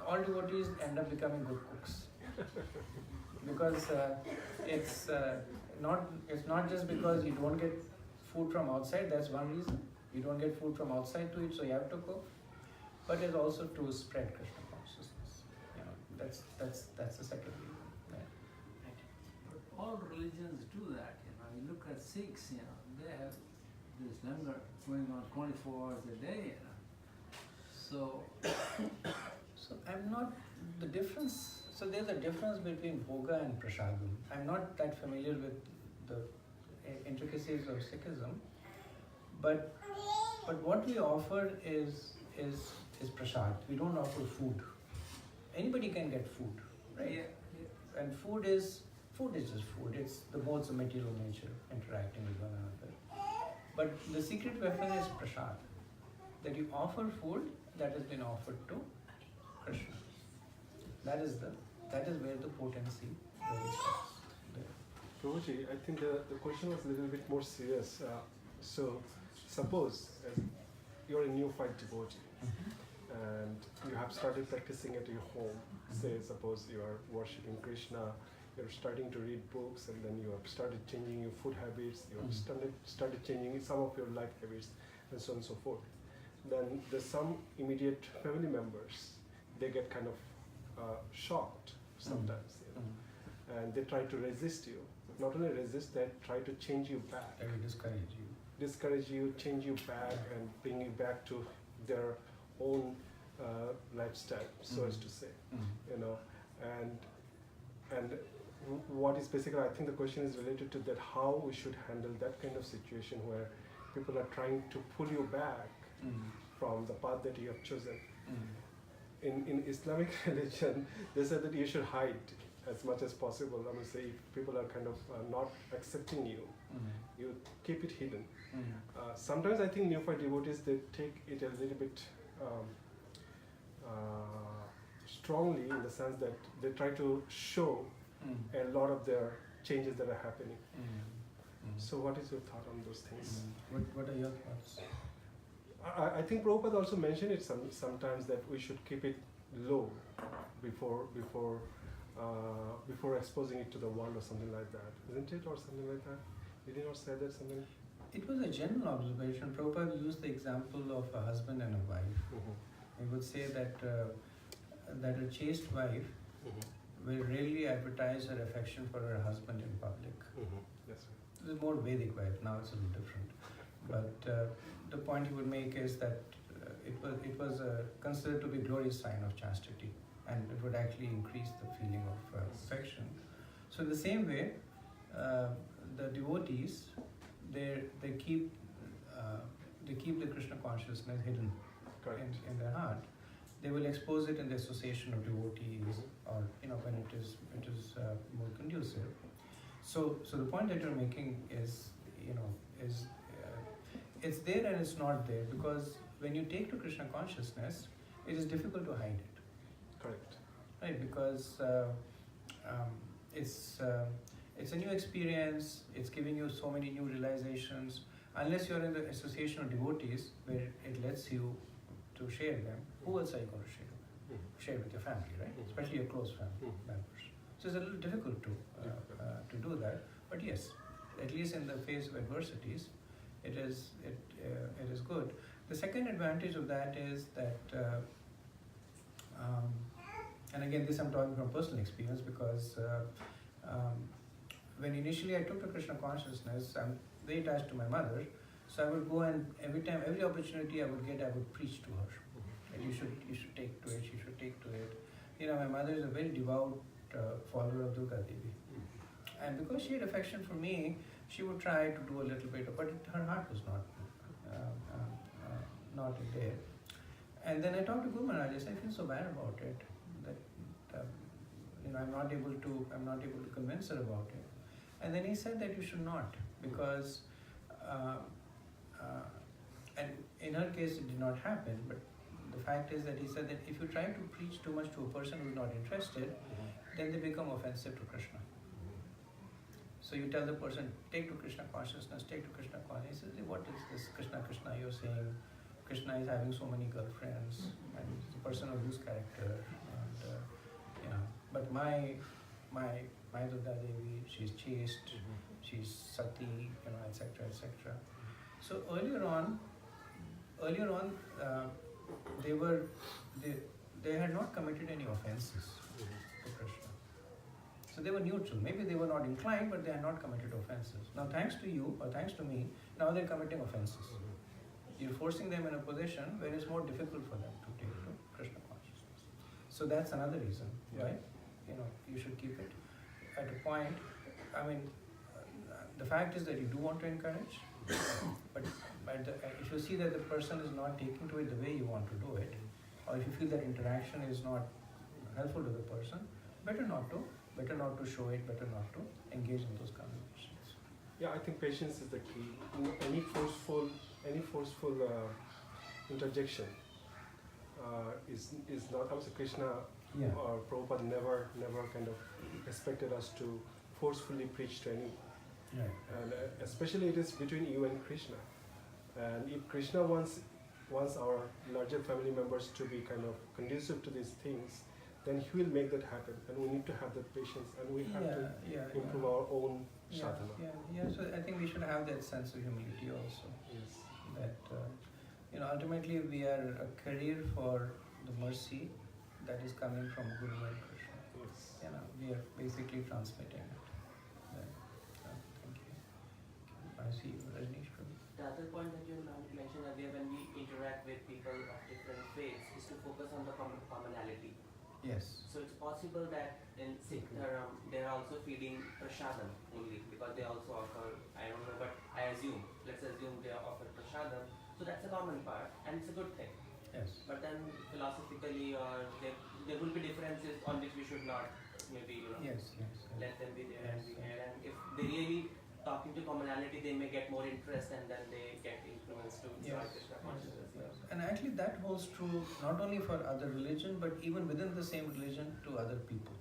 all devotees end up becoming good cooks. Because it's not just because you don't get food from outside. That's one reason. You don't get food from outside to eat, so you have to cook. But it's also to spread Krishna consciousness. That's the second reason. Yeah. But all religions do that. You look at Sikhs. They have this langar going on 24 hours a day. So I'm not the difference. So there's a difference between bhoga and prasadam. I'm not that familiar with the intricacies of Sikhism, but what we offer is prasad. We don't offer food. Anybody can get food, right? Yeah. And food is just food. It's the modes of material nature interacting with one another. But the secret weapon is prasad. That you offer food that has been offered to Krishna. That is where the potency really starts. Prabhuji, I think the question was a little bit more serious. So, suppose you're a neophyte devotee and you have started practicing at your home. Say, suppose you are worshipping Krishna, you're starting to read books, and then you have started changing your food habits, you have started changing some of your life habits, and so on and so forth. Then there's some immediate family members, they get kind of shocked sometimes, you know, and they try to resist you. Not only resist, they try to change you back. They will discourage you. Change you back, and bring you back to their own lifestyle, so as to say, you know, and what is basically, I think the question is related to that, how we should handle that kind of situation where people are trying to pull you back from the path that you have chosen. In Islamic religion, they said that you should hide as much as possible. I would say if people are kind of not accepting you, you keep it hidden. Sometimes I think neophyte devotees, they take it a little bit strongly, in the sense that they try to show a lot of their changes that are happening. So what is your thought on those things? What are your thoughts? I think Prabhupada also mentioned it sometimes, that we should keep it low before exposing it to the world or something like that, isn't it, or something like that? Did he not say that something? It was a general observation. Prabhupada used the example of a husband and a wife. He would say that that a chaste wife will rarely advertise her affection for her husband in public. Yes, sir. It's a more Vedic wife, now it's a little different. But the point he would make is that it was considered to be a glorious sign of chastity, and it would actually increase the feeling of affection. So in the same way, the devotees, they keep the Krishna consciousness hidden in their heart. They will expose it in the association of devotees, or when it is more conducive. So the point that you're making is it's there and it's not there, because when you take to Krishna consciousness, it is difficult to hide it. Correct. Right, because it's a new experience. It's giving you so many new realizations. Unless you're in the association of devotees, where it lets you to share them, who else are you going to share with? Share with your family, right? Especially your close family members. So it's a little difficult to do that. But yes, at least in the face of adversities, it is good. The second advantage of that is that, and again, this I'm talking from personal experience, because when initially I took to Krishna consciousness, I'm very attached to my mother, so I would go, and every opportunity I would get, I would preach to her. And you should take to it, you should take to it. My mother is a very devout follower of Durga Devi. And because she had affection for me, she would try to do a little bit, but her heart was not there. And then I talked to Guru Maharaj. I said, I feel so bad about it, that I'm not able to convince her about it. And then he said that you should not, because and in her case it did not happen, but the fact is that he said that if you try to preach too much to a person who is not interested, then they become offensive to Krishna. So you tell the person, take to Krishna consciousness, take to Krishna consciousness. He says, what is this Krishna you're saying? Krishna is having so many girlfriends, and he's a person of loose character. And, but my Durga Devi, she's chaste, she's sati, etc., etc. So earlier on, they had not committed any offenses to Krishna. So they were neutral. Maybe they were not inclined, but they had not committed offenses. Now, thanks to you, or thanks to me, now they're committing offenses. You're forcing them in a position where it's more difficult for them to take to Krishna consciousness. So that's another reason why you should keep it at a point. I mean, the fact is that you do want to encourage, but if you see that the person is not taking to it the way you want to do it, or if you feel that interaction is not helpful to the person, better not to show it, better not to engage in those conversations. Yeah, I think patience is the key. Any forceful interjection is not. I would say Krishna or Prabhupada never kind of expected us to forcefully preach to anyone. Right. And especially it is between you and Krishna. And if Krishna wants wants our larger family members to be kind of conducive to these things, then he will make that happen. And we need to have that patience, and we have to improve our own sadhana. So I think we should have that sense of humility also. Yes. That ultimately we are a career for the mercy that is coming from Guru and Krishna. Yes. We are basically transmitting it. Thank you. I see you, Rajneesh. The other point that you mentioned earlier, when we interact with people of different faiths, is to focus on the commonality. Yes. So it's possible that in Sikh Dharam, they are also feeding prasadam only, because they also offer, I don't know, but let's assume they offer prasadam. So that's a common part, and it's a good thing. Yes. But then philosophically, or there will be differences on which we should not maybe let them be there and be here. And if they really talking to commonality, they may get more interest, and then they get influenced to join Krishna consciousness. And actually that holds true not only for other religion, but even within the same religion to other people.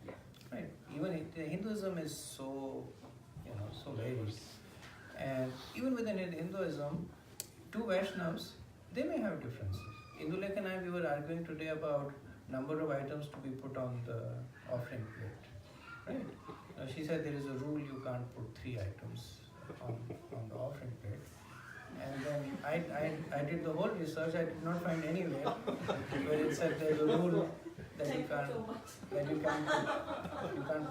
Yeah. Right. Even Hinduism is so varied, and even within Hinduism, two Vaishnavas, they may have differences. Indulekha and I, we were arguing today about number of items to be put on the offering plate. Right? She said there is a rule you can't put 3 items on the offering plate. And then I did the whole research. I did not find anywhere where it said there is a rule that you can't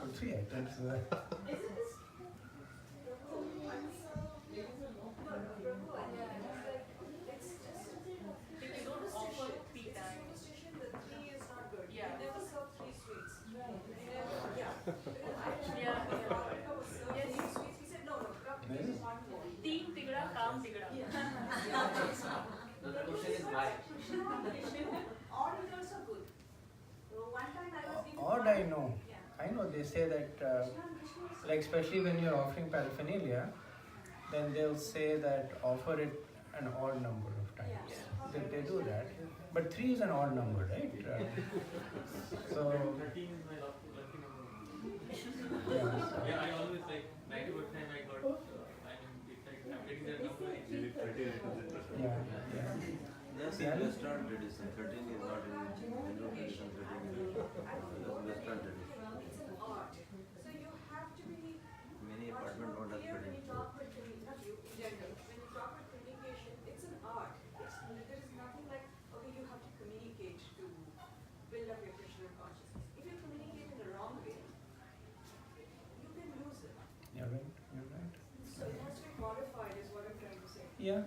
put 3 items. So the question is why? Odd is also good. One time I was given Odd, I know. I know they say that, like especially when you're offering paraphernalia, then they'll say that offer it an odd number of times. They do that. But 3 is an odd number, right? So 13 is my lucky number. yeah. I always like 90% I got. It's like I'm getting the number. Yes, in Western tradition, 13 is not in Hindu tradition, 13 is Western tradition. It's an art. So you have to be Many apartments don't have clear when 13. you talk with not you, in general. When you talk with communication, it's an art. There is nothing like, okay, you have to communicate to build up your Krishna consciousness. If you communicate in the wrong way, you can lose it. You're right. So it has to be qualified is what I'm trying to say. Yeah.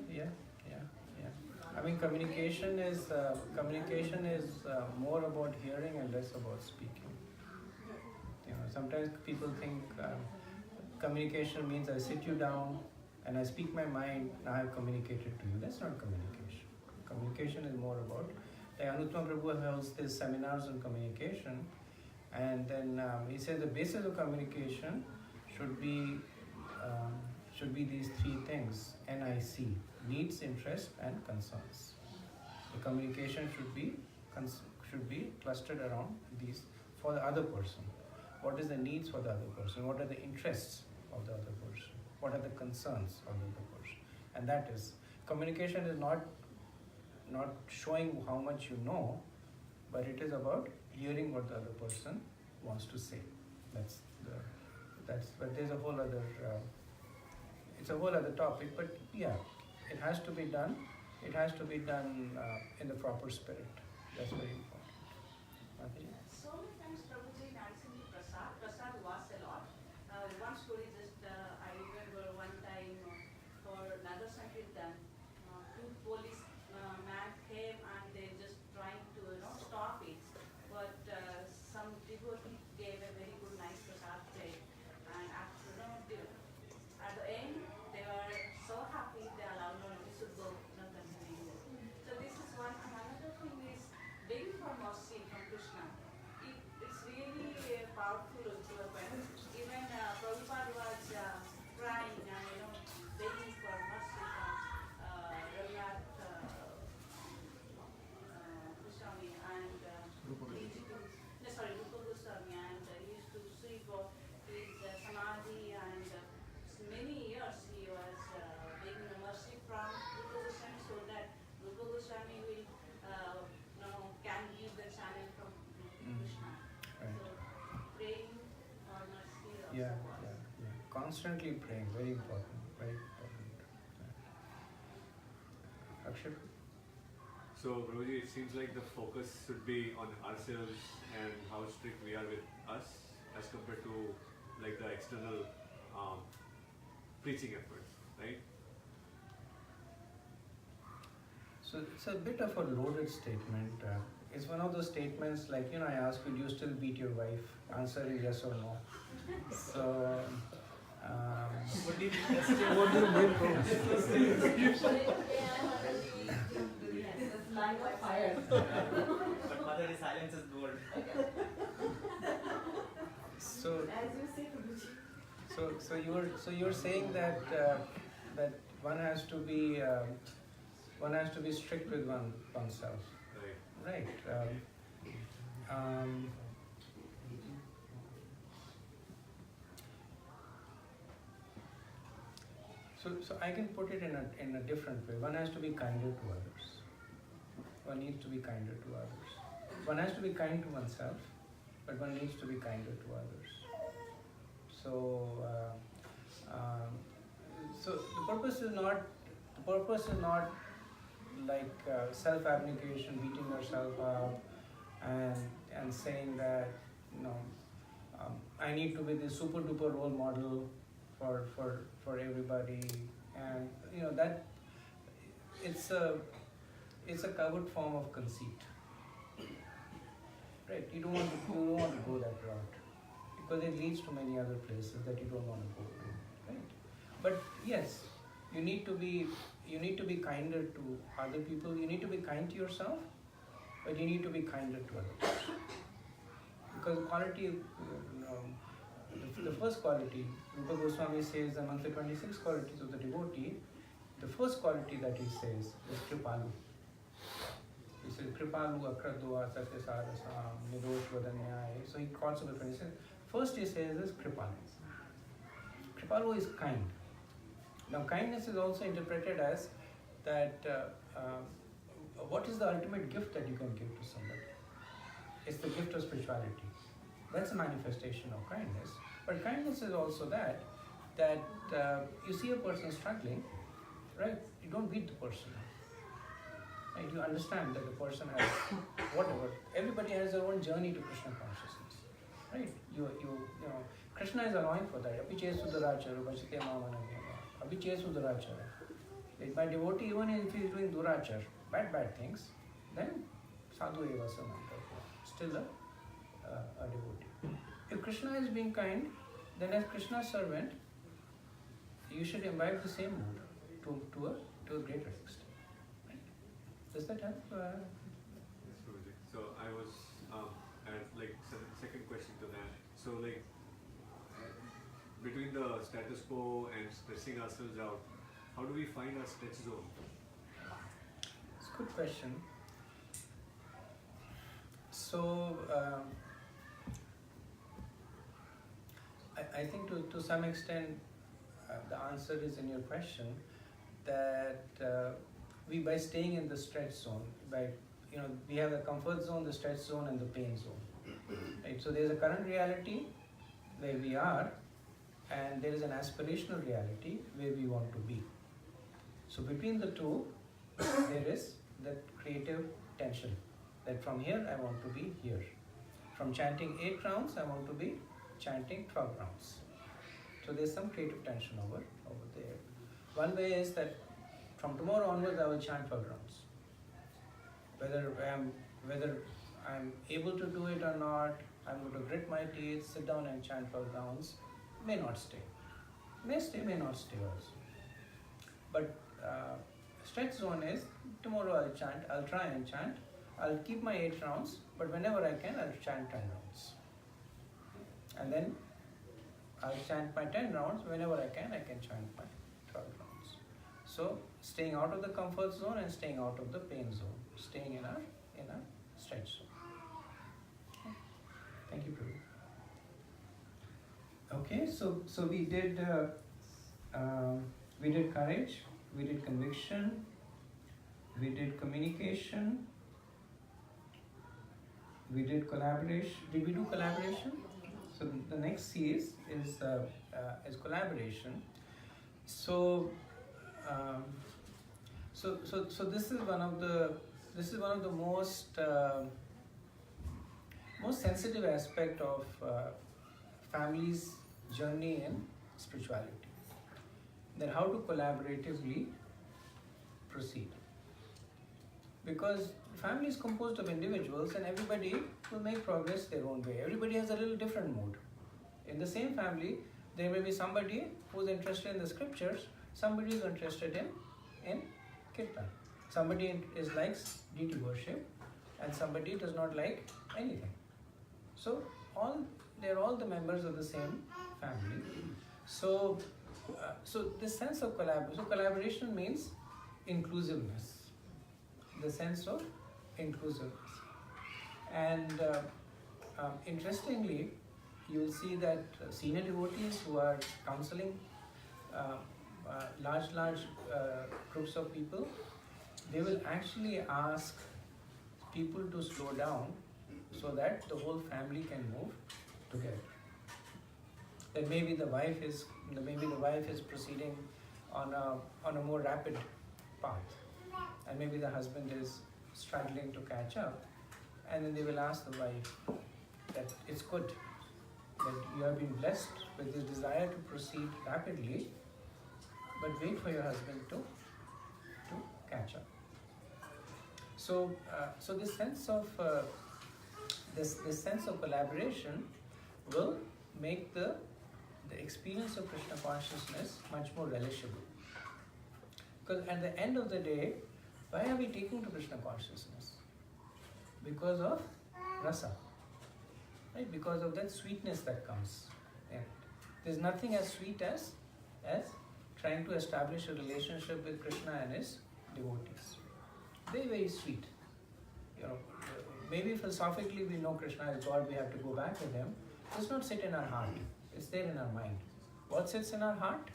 I mean, communication is more about hearing and less about speaking. Sometimes people think communication means I sit you down and I speak my mind. Now I've communicated to you. That's not communication. Communication is more about. Like Anuttama Prabhu holds these seminars on communication, and then he says the basis of communication should be these 3 things: NIC, needs, interest, and concerns. The communication should be clustered around these for the other person. What is the needs for the other person? What are the interests of the other person? What are the concerns of the other person? And that is communication is not showing how much you know, but it is about hearing what the other person wants to say. But there's a whole other. It's a whole other topic, but yeah, it has to be done. It has to be done in the proper spirit. That's very important. So many times Prabhuji dancing with Prasad was a lot. One story just, I remember one time for Nagar Sankirtan, 2 police man came and they just trying to stop it. But some devotee gave a very good nice Prasad plate. And after, at the end, they were so happy they allowed we should go continue. So this is one. And another thing is begging for mercy from Krishna. It's Yeah, yeah, yeah. Constantly praying, very important, very important. Yeah. Akshay? So, Prabhuji, it seems like the focus should be on ourselves and how strict we are with us as compared to like the external preaching efforts, right? So it's a bit of a loaded statement. It's one of those statements like, I ask you, do you still beat your wife? Answer is yes or no. So, What do you mean? what do you mean? Line of fire. But mother, the silence is gold. So, As you say, Prabhuji. so you're saying that that one has to be strict with oneself, Right. right? So I can put it in a different way. One has to be kinder to others. One needs to be kinder to others. One has to be kind to oneself, but one needs to be kinder to others. So, so the purpose is not like self-abnegation, beating yourself up, and saying that I need to be the super duper role model for everybody, and that it's a covered form of conceit, right? You don't want to go that route because it leads to many other places that you don't want to go to, right? But yes, you need to be kinder to other people. You need to be kind to yourself, but you need to be kinder to others, because quality. The first quality, Rupa Goswami says among the 26 qualities of the devotee, the first quality that he says is Kripalu. He says Kripalu, Akradua, Satyasarasam, Nidosh Vadanyaya. So he calls over 26. First he says is Kripalu. Kripalu is kind. Now kindness is also interpreted as that what is the ultimate gift that you can give to somebody? It's the gift of spirituality. That's a manifestation of kindness. But kindness is also that you see a person struggling, right? You don't beat the person. Right? You understand that the person has whatever. Everybody has their own journey to Krishna consciousness, right? You know, Krishna is allowing for that. Abhi che sudharachara, bhajate mamananyava. Abhi che sudharachara. Like my devotee, even if he is doing durachar, bad things, then sadhu eva samanta, still a devotee. If Krishna is being kind, then as Krishna's servant, you should imbibe the same mood to a greater extent. Right? Does that help? Yes, Prabhuji. So I was at like second question to that. So like between the status quo and stressing ourselves out, how do we find our stretch zone? It's a good question. So I think to some extent the answer is in your question, that we, by staying in the stretch zone, we have the comfort zone, the stretch zone, and the pain zone. Right? So there's a current reality where we are, and there is an aspirational reality where we want to be. So between the two, there is that creative tension. That from here I want to be here. From chanting 8 rounds, I want to be chanting 12 rounds. So there's some creative tension over there. One way is that from tomorrow onwards I will chant 12 rounds. Whether I'm able to do it or not, I'm going to grit my teeth, sit down and chant 12 rounds. May not stay. May stay, may not stay also. But stretch zone is, tomorrow I'll chant, I'll try and chant. I'll keep my 8 rounds, but whenever I can, I'll chant 10 rounds. And then I'll chant my 10 rounds. Whenever I can chant my 12 rounds. So staying out of the comfort zone and staying out of the pain zone. Staying in our stretch zone. Okay. Thank you, Prabhu. Okay, so we did courage, we did conviction, we did communication, we did collaboration. Did we do collaboration? So the next C is collaboration. So, so this is one of the most sensitive aspect of family's journey in spirituality. Then how to collaboratively proceed. Because family is composed of individuals and everybody will make progress their own way. Everybody has a little different mood. In the same family, there may be somebody who is interested in the scriptures, somebody is interested in kirtan. Somebody likes deity worship and somebody does not like anything. So they are all the members of the same family. So this sense of collaboration means inclusiveness. The sense of inclusiveness. And interestingly, you'll see that senior devotees who are counseling large groups of people, they will actually ask people to slow down so that the whole family can move together. That maybe the wife is proceeding on a more rapid path, and maybe the husband is struggling to catch up, and then they will ask the wife that it's good that you have been blessed with this desire to proceed rapidly, but wait for your husband to catch up. So this sense of this sense of collaboration will make the experience of Krishna consciousness much more relishable. Because at the end of the day, why are we taking to Krishna consciousness? Because of rasa, right? Because of that sweetness that comes in. There's nothing as sweet as trying to establish a relationship with Krishna and his devotees. Very, very sweet. Maybe philosophically we know Krishna is God, we have to go back with him. It does not sit in our heart. It's there in our mind. What sits in our heart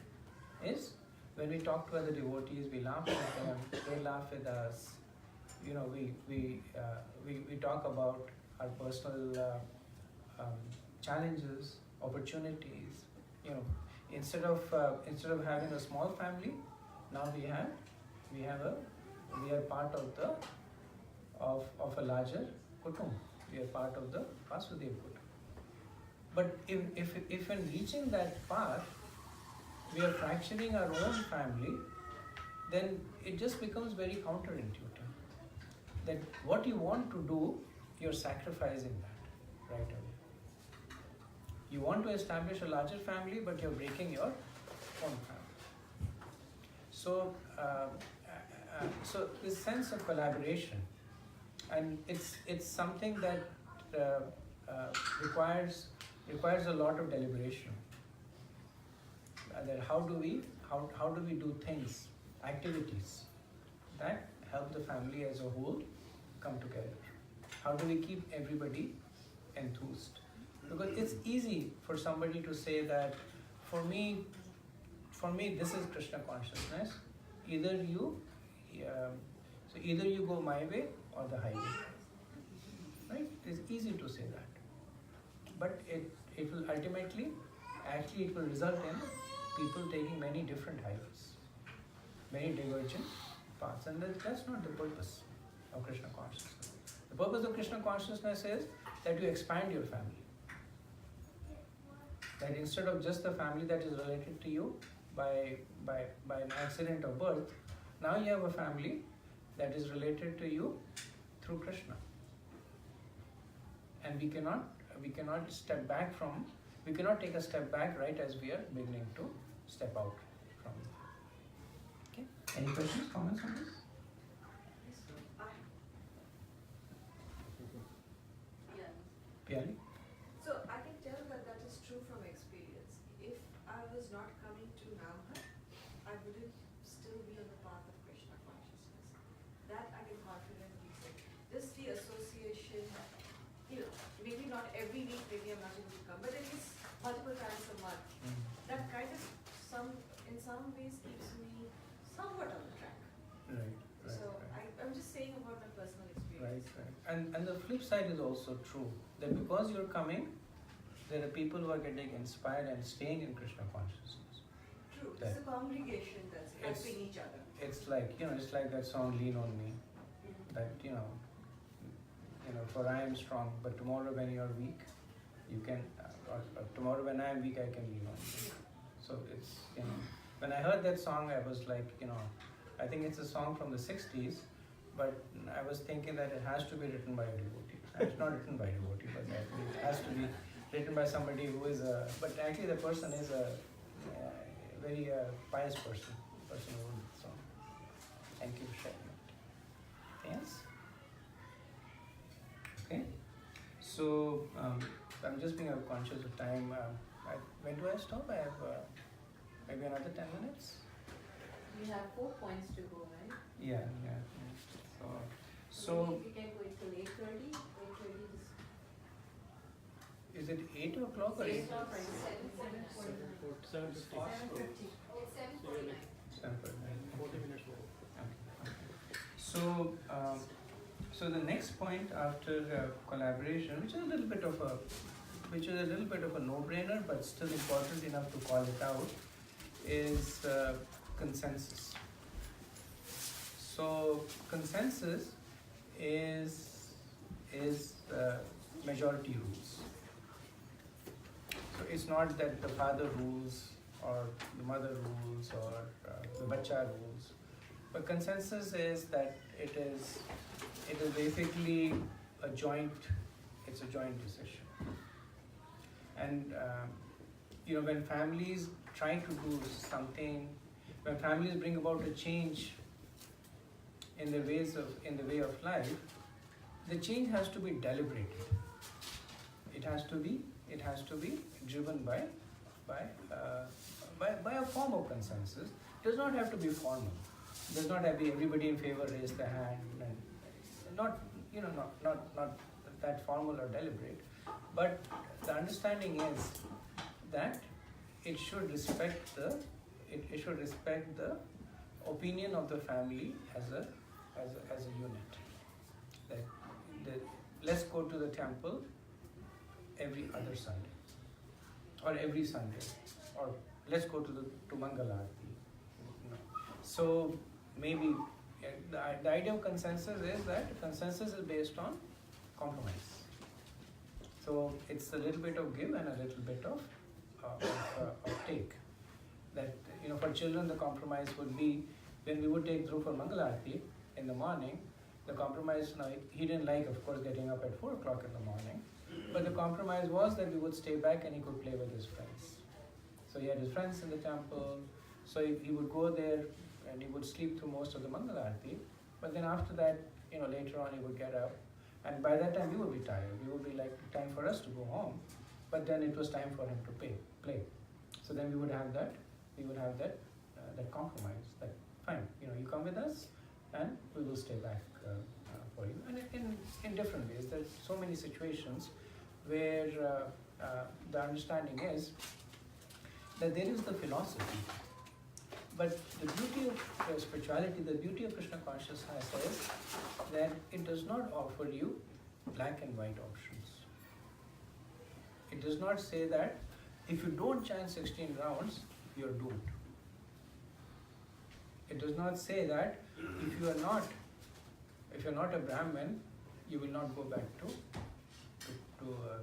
is when we talk to other devotees, we laugh with them, they laugh with us. We talk about our personal challenges, opportunities. Instead of having a small family, now we are part of a larger kutum. We are part of the Vasudeva kutum. But if in reaching that path, we are fracturing our own family, then it just becomes very counterintuitive. That what you want to do, you're sacrificing that right away. You want to establish a larger family, but you're breaking your own family. So this sense of collaboration, and it's something that requires a lot of deliberation. That how do we do things, activities that help the family as a whole come together? How do we keep everybody enthused? Because it's easy for somebody to say that for me this is Krishna consciousness. Either you go my way or the highway. Right? It's easy to say that. But it will ultimately, actually it will result in people taking many different highways, many divergent paths, and that's not the purpose of Krishna consciousness. The purpose of Krishna consciousness is that you expand your family. That instead of just the family that is related to you by an accident of birth, now you have a family that is related to you through Krishna. And we cannot take a step back right as we are beginning to step out from it. Okay. Any questions, comments on this? Piyali? So I can tell that is true from experience. If I was not coming to Namha, I wouldn't still be on the path of Krishna consciousness. That I can confidently say. Just the association, maybe not every week, maybe I'm not able to come, but at least multiple times a month. That kind of in some ways keeps me somewhat on the track. Right. So I'm just saying about my personal experience. Right. And the flip side is also true, that because you're coming, there are people who are getting inspired and staying in Krishna consciousness. True, That it's a congregation that's it's- helping each other. It's like, it's like that song "Lean on Me." That for I am strong, but tomorrow when you are weak, you can. Or tomorrow when I am weak, I can lean on you. So it's when I heard that song, I was like, I think it's a song from the 60s, but I was thinking that it has to be written by a devotee. It's not written by a devotee, but it has to be written by somebody who is but actually the person is a very pious person who wrote the song. Thank you for sharing it. Yes? Okay. So, I'm just being conscious of time. When do I stop? I have maybe another 10 minutes? We have 4 points to go, right? Yeah. So Maybe if we can go till 8:30, 8:30 is it 8 o'clock or 8? 7:50. 7:50. It's 7:49. 7:49. 40 minutes more. So the next point after collaboration, which is a little bit of a no-brainer, but still important enough to call it out, is consensus. So consensus is majority rules. So it's not that the father rules or the mother rules or the bacha rules, but consensus is that it is basically a joint decision. And when families try to do something, when families bring about a change in the way of life, the change has to be deliberated. It has to be driven by a form of consensus. It does not have to be formal. It does not have to be everybody in favor raise their hand, and not that formal or deliberate. But the understanding is that it should respect the opinion of the family as a unit. Let's go to the temple every other Sunday, or every Sunday, or let's go to Mangal Aarti. So maybe the idea of consensus is that consensus is based on compromise. So it's a little bit of give and a little bit of take. That for children the compromise would be when we would take Dhruv for Mangal Aarti in the morning. The compromise, he didn't like, of course, getting up at 4 o'clock in the morning, but the compromise was that we would stay back and he could play with his friends. So he had his friends in the temple, so he would go there and he would sleep through most of the Mangal Aarti, but then after that, later on he would get up, and by that time we would be tired. We would be like, time for us to go home, but then it was time for him to play. So then we would have that compromise, that fine, you come with us and we will stay back for you. And in different ways, there's so many situations where the understanding is that there is the philosophy, but the beauty of spirituality, the beauty of Krishna consciousness is that it does not offer you black and white options. It does not say that if you don't chant 16 rounds, you're doomed. It does not say that if you are not a Brahmin, you will not go back to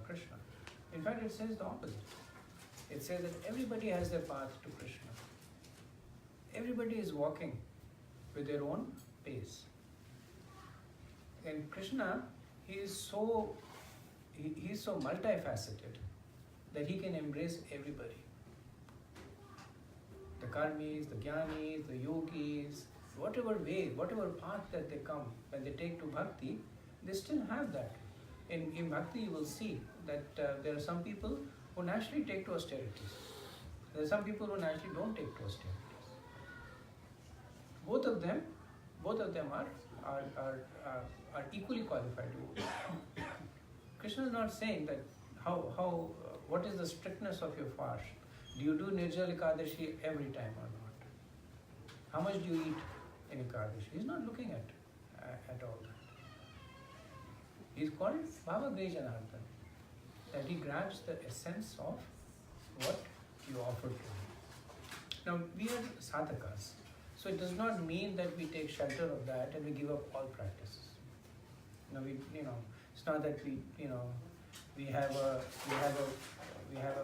Krishna. In fact, it says the opposite. It says that everybody has their path to Krishna. Everybody is walking with their own pace. And Krishna, he is so multifaceted that he can embrace everybody. The karmis, the jnanis, the yogis, whatever way, whatever path that they come, when they take to bhakti, they still have that. In bhakti you will see that there are some people who naturally take to austerities. There are some people who naturally don't take to austerities. Both of them are equally qualified to do. Krishna is not saying that what is the strictness of your fast? Do you do Nirjala Ekadashi every time or not? How much do you eat in Ekadashi? He's not looking at all that. He's called Bhava Janardhan. that he grabs the essence of what you offer to him. Now, we are sadhakas, so it does not mean that we take shelter of that and we give up all practices. It's not that we have a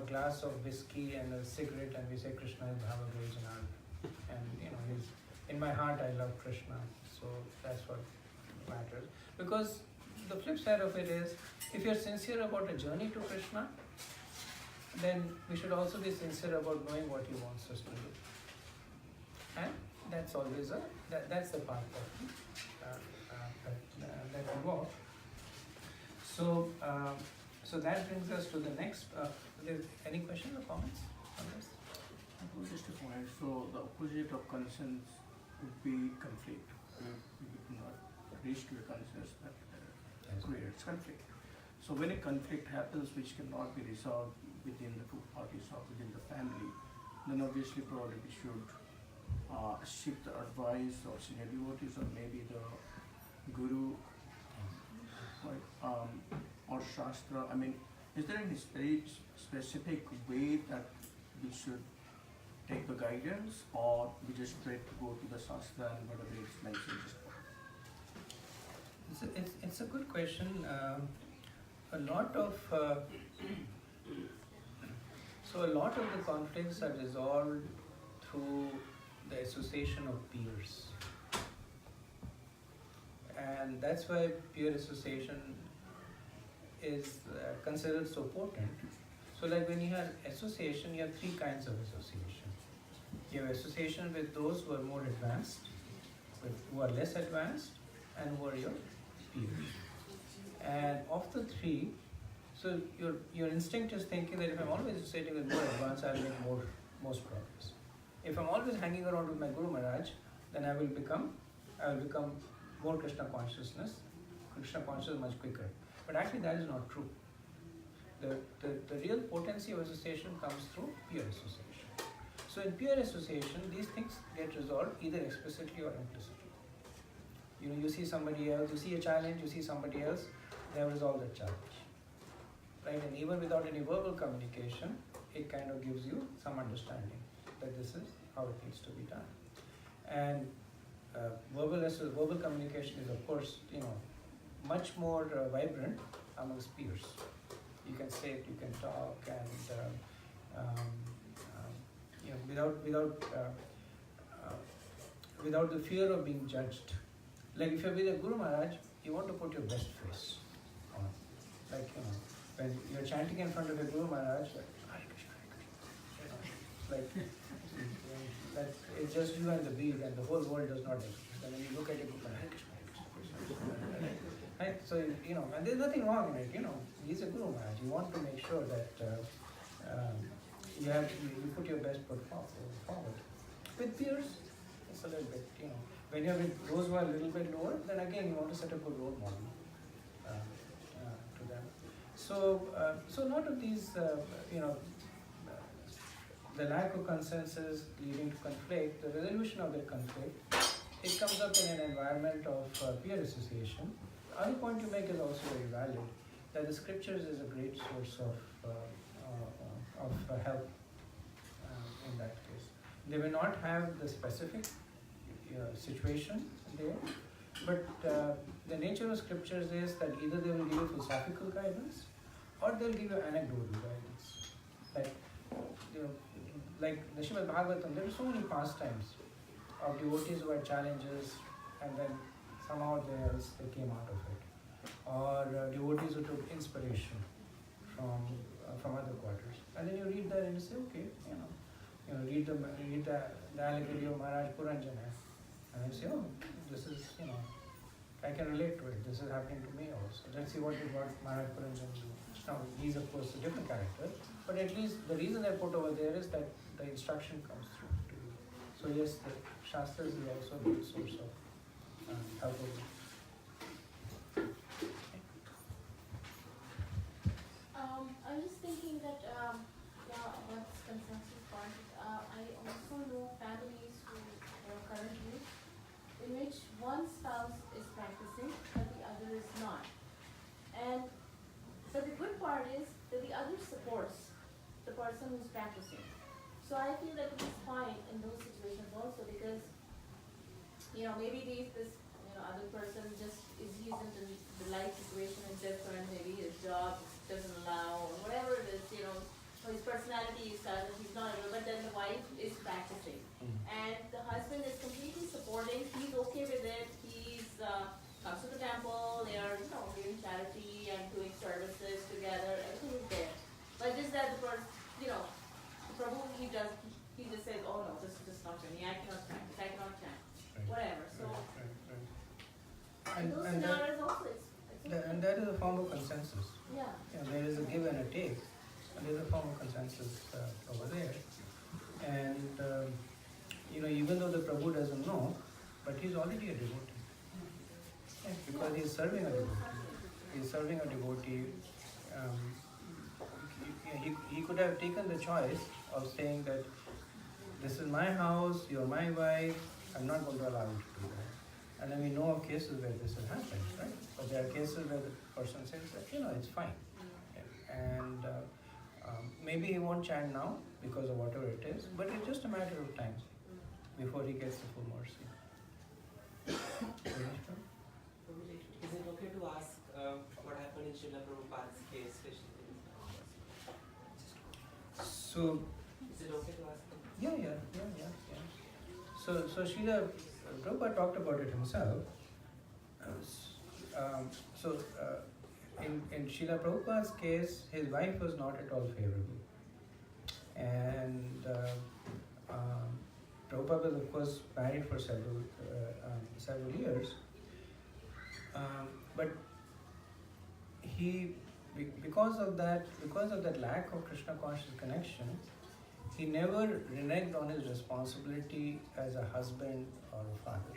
glass of whiskey and a cigarette and we say Krishna is Bhava and he's in my heart I love Krishna, so that's what matters. Because the flip side of it is, if you're sincere about a journey to Krishna, then we should also be sincere about knowing what he wants us to do. And that's always that's the path that we walk. So that brings us to the next. Any questions or comments on this? Just a point. So the opposite of consensus would be conflict. We do not reach to a consensus that creates conflict. So when a conflict happens which cannot be resolved within the two parties or within the family, then obviously probably we should seek the advice or senior devotees or maybe the guru or shastra. I mean, is there any very specific way that we should take the guidance, or we just try to go to the shastra and whatever is mentioned? It's a good question. A lot of the conflicts are resolved through the association of peers, and that's why peer association is considered so potent. So, like when you have association, you have three kinds of association. You have association with those who are more advanced, who are less advanced, and who are your peers. And of the three, so your instinct is thinking that if I'm always associating with more advanced, I'll make most progress. If I'm always hanging around with my Guru Maharaj, then I will become more Krishna consciousness much quicker. But actually that is not true. The real potency of association comes through peer association. So in peer association, these things get resolved either explicitly or implicitly. You see somebody else, you see a challenge, you see somebody else, they have resolved that challenge. Right? And even without any verbal communication, it kind of gives you some understanding that this is how it needs to be done. And verbal communication is, of course, much more vibrant amongst peers. You can say it, you can talk, and without the fear of being judged. Like if you're with a Guru Maharaj, you want to put your best face on. Like when you're chanting in front of a Guru Maharaj, Hare Krishna, Hare Krishna. Like it's just you and the beat, and the whole world does not exist. And when you look at it, Hare Krishna, Hare Krishna. Right? So and there's nothing wrong in it. He's a Guru Maharaj. You want to make sure that you put your best foot forward. With peers, it's a little bit. When you're with those who are a little bit lower, then again you want to set a good role model to them. So a lot of these, the lack of consensus leading to conflict, the resolution of the conflict, it comes up in an environment of peer association. The other point you make is also very valid, that the scriptures is a great source of help in that case. They may not have the specific situation there, but the nature of scriptures is that either they will give you philosophical guidance or they'll give you anecdotal guidance. Like the Srimad Bhagavatam, there are so many pastimes of devotees who had challenges and then somehow they came out of it. Or devotees who took inspiration from other quarters. And then you read that and you say, okay, read the allegory of Maharaj Puranjana. And you say, oh, this is, I can relate to it. This is happening to me also. Let's see what Maharaj Puranjana do. Now, he's of course a different character, but at least the reason I put over there is that the instruction comes through to you. So yes, the Shastras is also a good source of help. I was just thinking that, about this consensus part, I also know families who currently, in which one spouse is practicing but the other is not. And but the good part is that the other supports the person who's practicing. So I feel that it is fine in those situations also, because maybe this other person just he's in the life situation is different, maybe his job doesn't allow or whatever it is, or his personality is such that he's not able, but then the wife is practicing. And the husband is completely supporting, he's okay with it, he's comes to the temple, they are giving charity and doing services together, everything is there. But just that the person, Prabhu, he just says, oh no, this is just not for me, I cannot practice, I cannot chant, whatever. So in those scenarios also it's okay. And that is a form of consensus. Yeah. There is a give and a take, and there is a form of consensus over there. And even though the Prabhu doesn't know, but he's already a devotee. Because he's serving a devotee. He's serving a devotee. He could have taken the choice of saying that this is my house, you're my wife, I'm not going to allow you to do that. And then we know of cases where this has happened, right? But there are cases where the person says that, it's fine. And maybe he won't chant now because of whatever it is, but it's just a matter of time before he gets the full mercy. Is it okay to ask what happened in Srila Prabhupada's case? So, is it okay to ask? Yeah. So Srila Prabhupada talked about it himself. In Srila Prabhupada's case, his wife was not at all favorable. And Prabhupada was, of course, married for several years. But because of that lack of Krishna conscious connection, he never reneged on his responsibility as a husband or a father.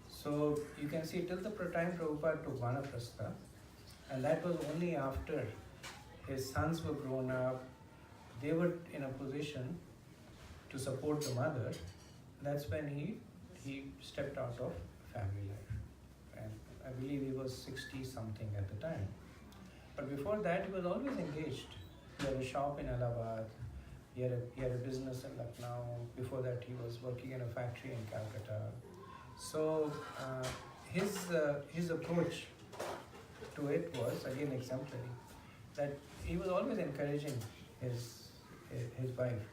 So you can see till the time Prabhupada took Vanaprastha, and that was only after his sons were grown up, they were in a position to support the mother. That's when he stepped out of family life. And I believe he was 60 something at the time. But before that, he was always engaged. He had a shop in Allahabad, he had a business in Lucknow. Before that, he was working in a factory in Calcutta. So his approach to it was again exemplary. That he was always encouraging his wife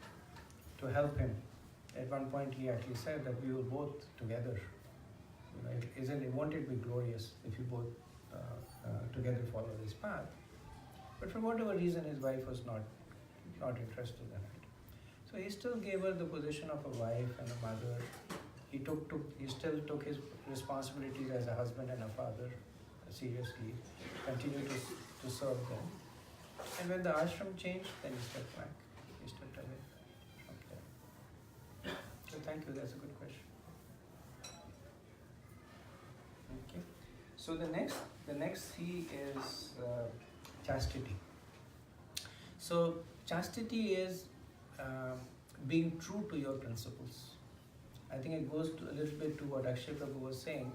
to help him. At one point, he actually said that we will both together. Won't it be glorious if you both together follow this path? But for whatever reason, his wife was not interested in it. So he still gave her the position of a wife and a mother. He still took his responsibilities as a husband and a father seriously, continued to serve them. And when the ashram changed, then he stepped back. He stepped away from there. So thank you, that's a good question. Okay. So the next C is chastity. So chastity is being true to your principles. I think it goes to a little bit to what Akshay Prabhu was saying,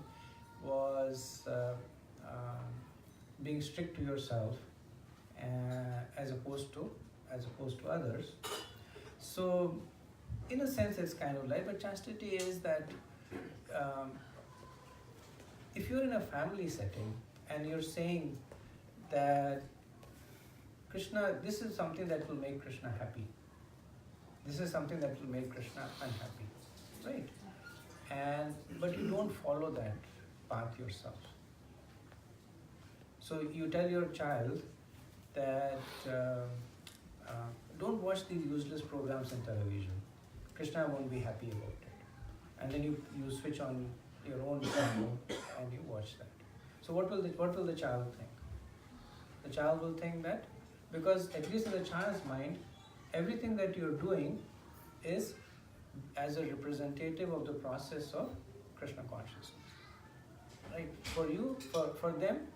was being strict to yourself as opposed to others. So in a sense it's kind of like, but chastity is that if you're in a family setting and you're saying that Krishna, this is something that will make Krishna happy, this is something that will make Krishna unhappy, right? But you don't follow that path yourself. So you tell your child that don't watch these useless programs in television. Krishna won't be happy about it. And then you switch on your own channel and you watch that. So what will the child think? The child will think that, because at least in the child's mind, everything that you're doing is as a representative of the process of Krishna consciousness. Right? For them,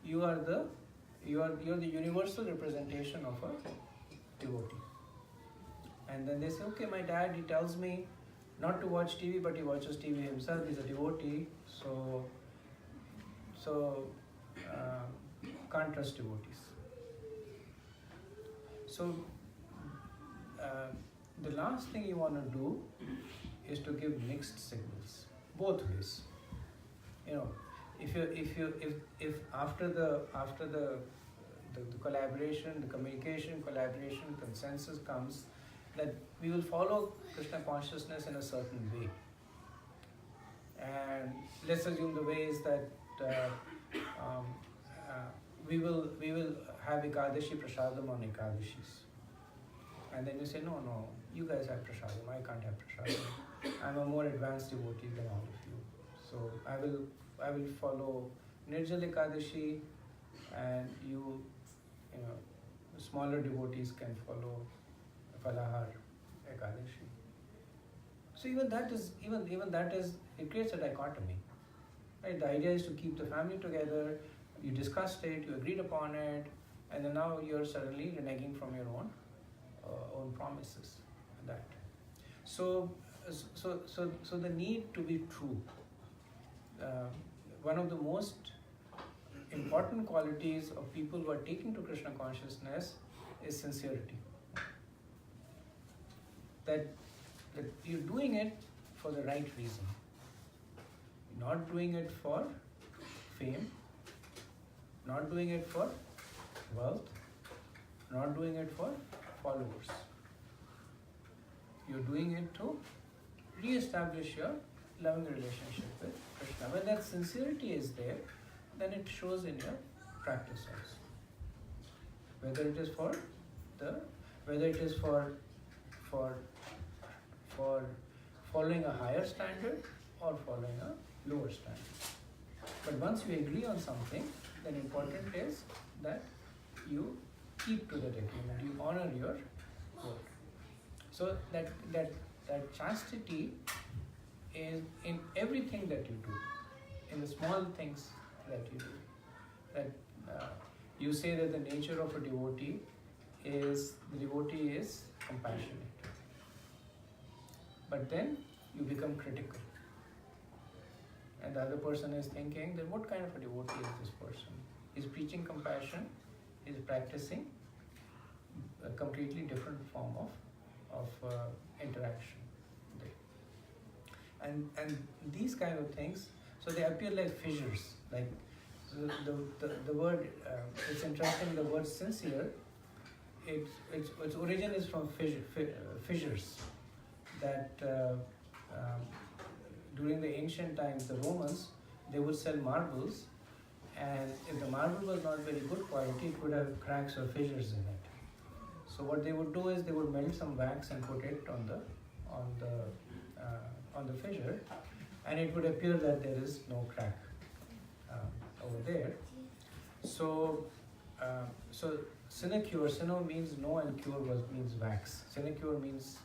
you are the universal representation of a devotee. And then they say, okay, my dad, he tells me not to watch TV, but he watches TV himself. He's a devotee, so can't trust devotees. So the last thing you want to do is to give mixed signals, both ways. You know, if after the collaboration, the communication, collaboration, consensus comes that we will follow Krishna consciousness in a certain way, and let's assume the way is that we will have Ekadashi Prasadam on Ekadashis, and then you say no, you guys have Prasadam, I can't have Prasadam. I'm a more advanced devotee than all of you, so I will follow Nirjal Ekadashi, and you know, smaller devotees can follow Falahar Ekadashi. So even that is it creates a dichotomy, right? The idea is to keep the family together. You discussed it, you agreed upon it, and then now you're suddenly reneging from your own promises. That so the need to be true. One of the most important qualities of people who are taking to Krishna consciousness is sincerity. That you're doing it for the right reason. You're not doing it for fame, not doing it for wealth, not doing it for followers. You're doing it to re-establish your loving relationship with Krishna. When that sincerity is there, then it shows in your practice also. Whether it is for following a higher standard or following a lower standard. But once you agree on something, then important is that you keep to that agreement, you honor your word. So that chastity is in everything that you do, in the small things that you do. That you say that the nature of a devotee is compassionate. But then you become critical. And the other person is thinking that what kind of a devotee is this person? He's preaching compassion, he's practicing a completely different form of interaction. And these kind of things, so they appear like fissures. Like the word, it's interesting, the word sincere, its origin is from fissures. That during the ancient times, the Romans, they would sell marbles, and if the marble was not very good quality, it would have cracks or fissures in it. So what they would do is they would melt some wax and put it on the fissure, and it would appear that there is no crack over there. So sinecure, sino means no and cure means wax. Sinecure means,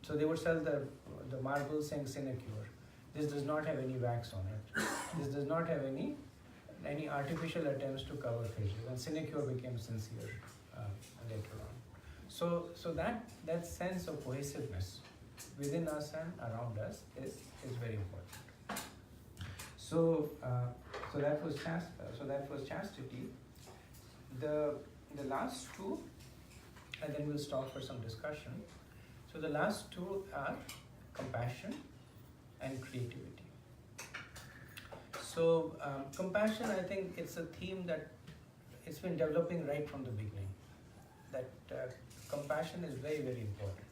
so they would sell the marble saying sinecure. This does not have any wax on it. This does not have any artificial attempts to cover fissures, and sinecure became sincere later on. So that sense of cohesiveness within us and around us is very important. So that was chastity. The last two, and then we'll stop for some discussion. So the last two are compassion and creativity. So compassion, I think it's a theme that it's been developing right from the beginning. That compassion is very, very important.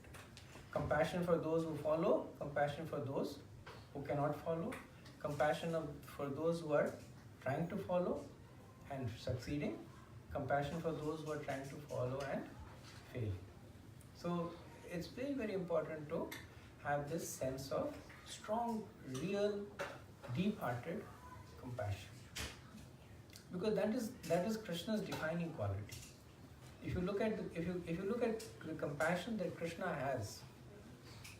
Compassion for those who follow, compassion for those who cannot follow, compassion for those who are trying to follow and succeeding, compassion for those who are trying to follow and fail. So it's very, very important to have this sense of strong, real, deep-hearted compassion, because that is Krishna's defining quality. If you look at the compassion that Krishna has,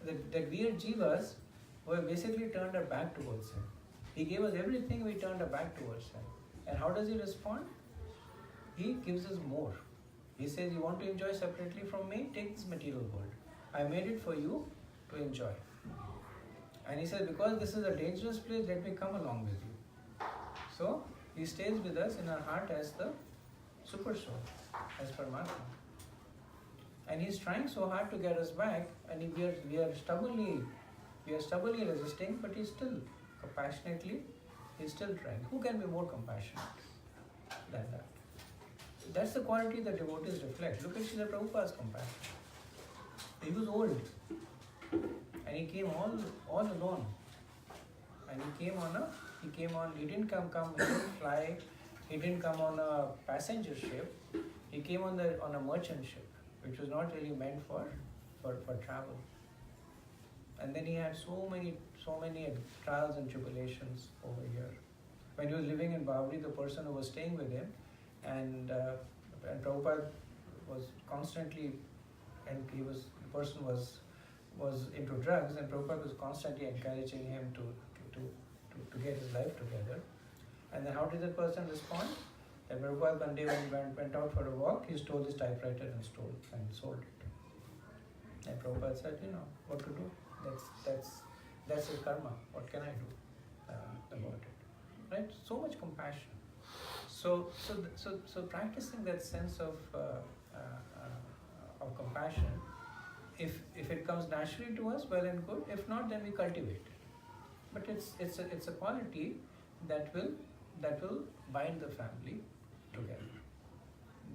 that we are jivas who have basically turned our back towards him. He gave us everything, we turned our back towards him. And how does he respond? He gives us more. He says, you want to enjoy separately from me? Take this material world. I made it for you to enjoy. And he says, because this is a dangerous place, let me come along with you. So he stays with us in our heart as the super soul, as Paramatma. And he's trying so hard to get us back, and we are stubbornly resisting, but he's still compassionately, he's still trying. Who can be more compassionate than that? That's the quality that devotees reflect. Look at Srila Prabhupada's compassion. He was old, and he came all alone. And he didn't fly, he didn't come on a passenger ship, he came on a merchant ship, which was not really meant for travel. And then he had so many trials and tribulations over here. When he was living in Bhavri, the person who was staying with him, and Prabhupada was constantly, and the person was into drugs, and Prabhupada was constantly encouraging him to get his life together. And then how did that person respond? That Prabhupada one day when he went out for a walk, he stole his typewriter and sold it. And Prabhupada said, what to do? That's his karma. What can I do about it? Right? So much compassion. So practicing that sense of compassion, if it comes naturally to us, well and good. If not, then we cultivate it. But it's a quality that will bind the family together.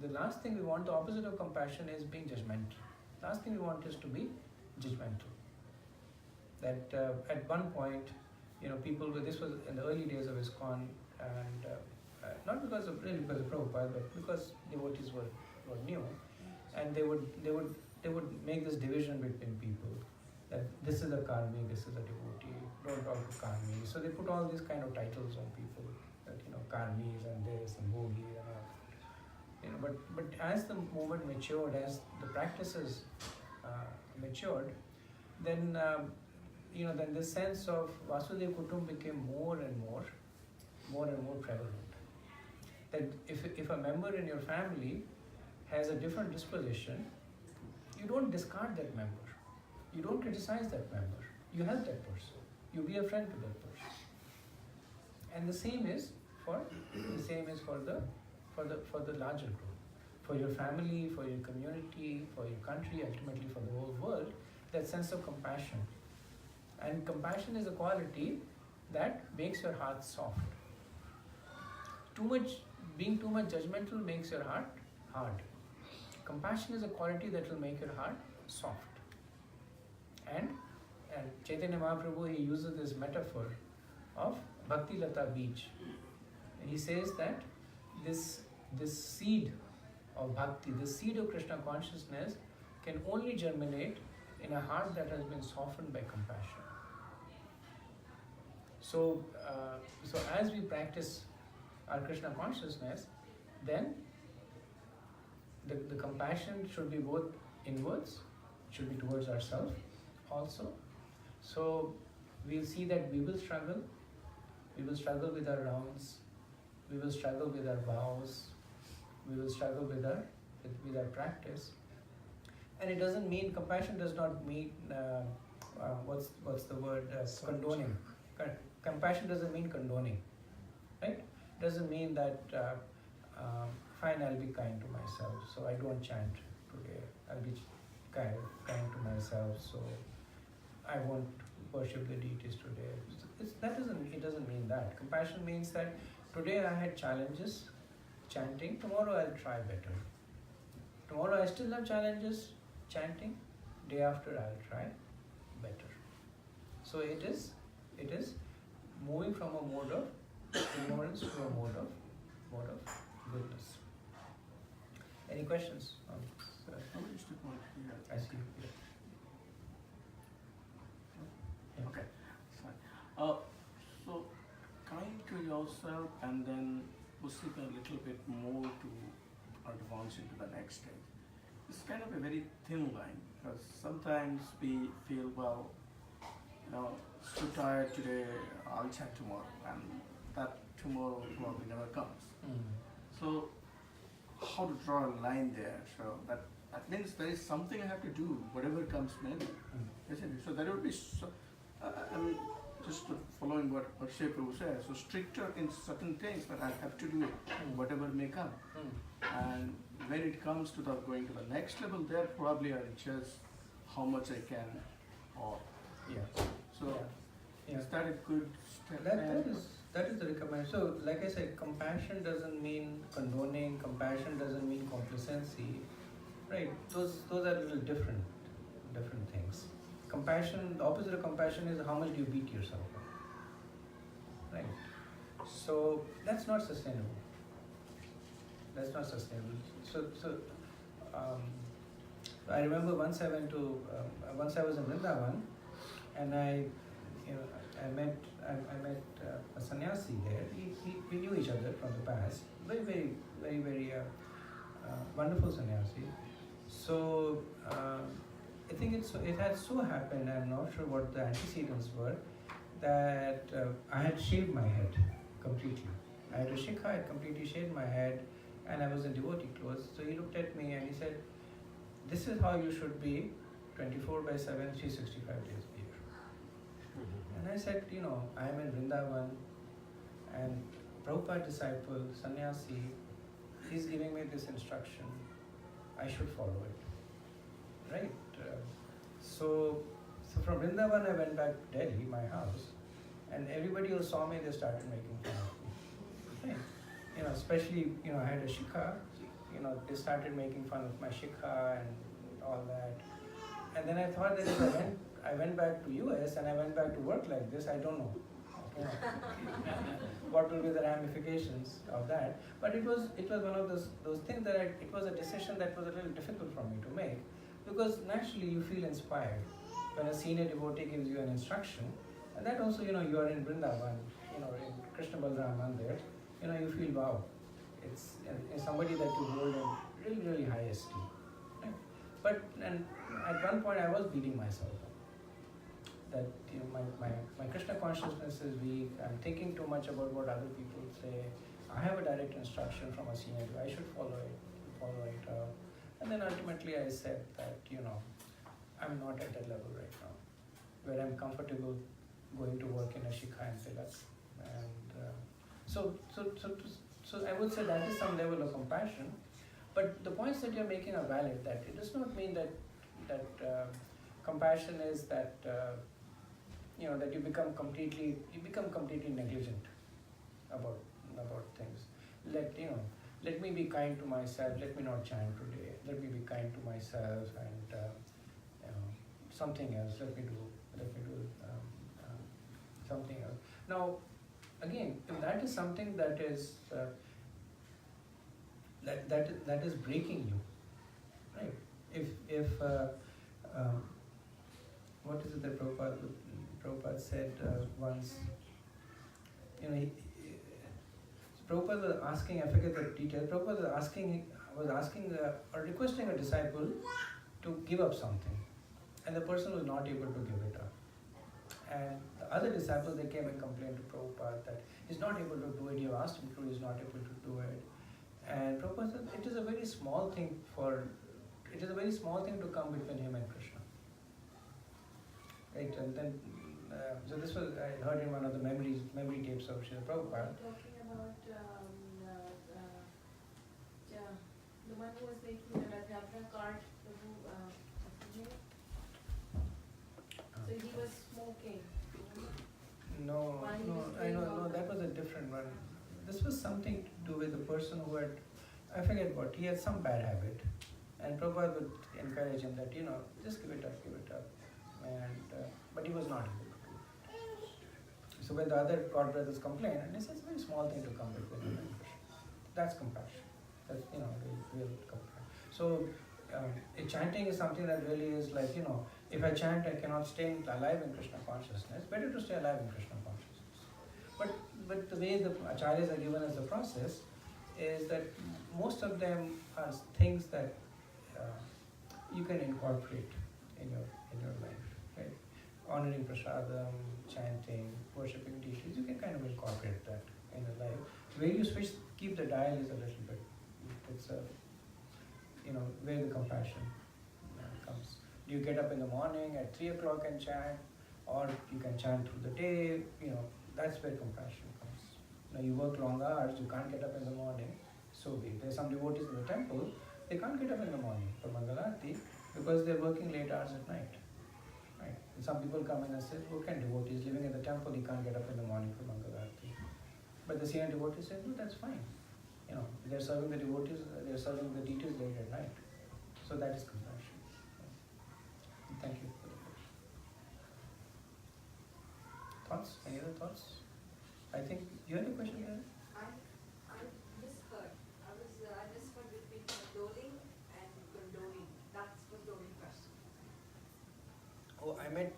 The last thing we want, the opposite of compassion, is being judgmental. Last thing we want is to be judgmental. That at one point, people were, this was in the early days of ISKCON, and not because of Prabhupada, but because devotees were new, and they would make this division between people, that this is a karmi, this is a devotee, don't talk to karmi. So they put all these kind of titles on people, that karmis and this and bogis and all. But as the movement matured, as the practices matured, then then the sense of Vasudev Kutum became more and more prevalent. That if a member in your family has a different disposition, you don't discard that member. You don't criticize that member. You help that person. You be a friend to that person. And the same is for the larger group, for your family, for your community, for your country, ultimately for the whole world. That sense of compassion. And compassion is a quality that makes your heart soft. Being too much judgmental makes your heart hard. Compassion is a quality that will make your heart soft. And Chaitanya Mahaprabhu, he uses this metaphor of Bhakti Lata Beej. And he says that this seed of bhakti, this seed of Krishna consciousness, can only germinate in a heart that has been softened by compassion. So as we practice our Krishna consciousness, then the compassion should be both inwards, should be towards ourselves also. So we'll see that we will struggle with our rounds, we will struggle with our vows, we will struggle with our practice. And it doesn't mean, compassion does not mean, what's the word, condoning. Compassion doesn't mean condoning, right? Doesn't mean that, fine, I'll be kind to myself, so I don't chant today. I'll be kind to myself, so I won't worship the deities today. It doesn't mean that. Compassion means that today I had challenges chanting, tomorrow I'll try better. Tomorrow I still have challenges chanting, day after I'll try better. So it is moving from a mode of ignorance to a mode of goodness. Any questions? Just a point here. I see. Yeah. Okay, fine. So kind to yourself and then pushing a little bit more to advance into the next stage. It's kind of a very thin line, because sometimes we feel, well, it's too tired today, I'll chat tomorrow, and that tomorrow probably never comes. So how to draw a line there? So that means there is something I have to do, whatever comes maybe, isn't it? So there would be just following what Akshay Prabhu says, so stricter in certain things, but I have to do whatever may come. And when it comes to the going to the next level, there probably I adjust how much I can, or so Yeah. is that a good step? That is the recommendation. So, like I said, compassion doesn't mean condoning. Compassion doesn't mean complacency, right? Those are a little different things. Compassion, the opposite of compassion is how much do you beat yourself up, right? So that's not sustainable. That's not sustainable. I remember once I went to once I was in Vrindavan, and I met a sannyasi there. We knew each other from the past. Very wonderful sannyasi. So I think it had so happened. I'm not sure what the antecedents were. That I had shaved my head completely. I had a shikha. I had completely shaved my head, and I was in devotee clothes. So he looked at me and he said, "This is how you should be, 24/7, 365 days a year." And I said, I am in Vrindavan, and Prabhupada disciple, sannyasi, he's giving me this instruction. I should follow it, right? So from Vrindavan I went back to Delhi, my house, and everybody who saw me, they started making fun of me. Right? Especially, I had a shikha, they started making fun of my shikha and all that. And then I thought that if I went back to US and I went back to work like this, I don't know. What will be the ramifications of that? But it was one of those things that it was a decision that was a little difficult for me to make, because naturally you feel inspired when a senior devotee gives you an instruction, and that also you are in Vrindavan, in Krishna Balram Mandir, you feel wow, it's somebody that you hold in really high esteem. Right? But at one point I was beating myself up. That my Krishna consciousness is weak. I'm thinking too much about what other people say. I have a direct instruction from a senior. I should follow it. And then ultimately I said that I'm not at that level right now, where I'm comfortable going to work in a shikha and tilak. And so I would say that is some level of compassion. But the points that you're making are valid. That it does not mean that compassion is that that you become completely negligent about things. Let me be kind to myself. Let me not chant today. Let me be kind to myself, and something else. Let me do something else. Now, again, if that is something that is that is breaking you, right? If what is it that Prabhupada said once? Prabhupada was asking, I forget the detail. Prabhupada was asking or requesting a disciple to give up something, and the person was not able to give it up. And the other disciples, they came and complained to Prabhupada that he's not able to do it. You asked him to, he's not able to do it. And Prabhupada said, it is a very small thing to come between him and Krishna. Right, and then so this was, I heard in one of the memory tapes of Srila Prabhupada. Talking about the one who was making the Radha card, so he was smoking. No, that was a different one. This was something to do with the person who had, I forget what, he had some bad habit. And Prabhupada would encourage him that, just give it up. And but he was not able to do it. So when the other god brothers complained, and he says, it's a very small thing to come between him and Krishna. That's compassion. That's, real compassion. So chanting is something that really is like, if I chant, I cannot stay alive in Krishna consciousness. Better to stay alive in Krishna consciousness. But the way the acharyas are given as the process is that most of them are things that you can incorporate in your life, right? Honoring prasadam, chanting, worshipping deities, you can kind of incorporate that in your life. Where you keep the dial is a little bit, it's where the compassion comes. Do you get up in the morning at 3 o'clock and chant? or you can chant through the day, that's where compassion comes. You work long hours, you can't get up in the morning, so be it. There's some devotees in the temple, they can't get up in the morning for Mangalarti because they're working late hours at night. Right? And some people come in and say, what kind of devotees living in the temple, he can't get up in the morning for Mangalarti. But the senior devotee says, no, that's fine. They're serving the devotees, they're serving the deities late at night. So that is compassion. Thank you for the question. Thoughts? Any other thoughts? I think you had a question there? I misheard. I misheard between condoling and condoning. That was the only question. Oh, I meant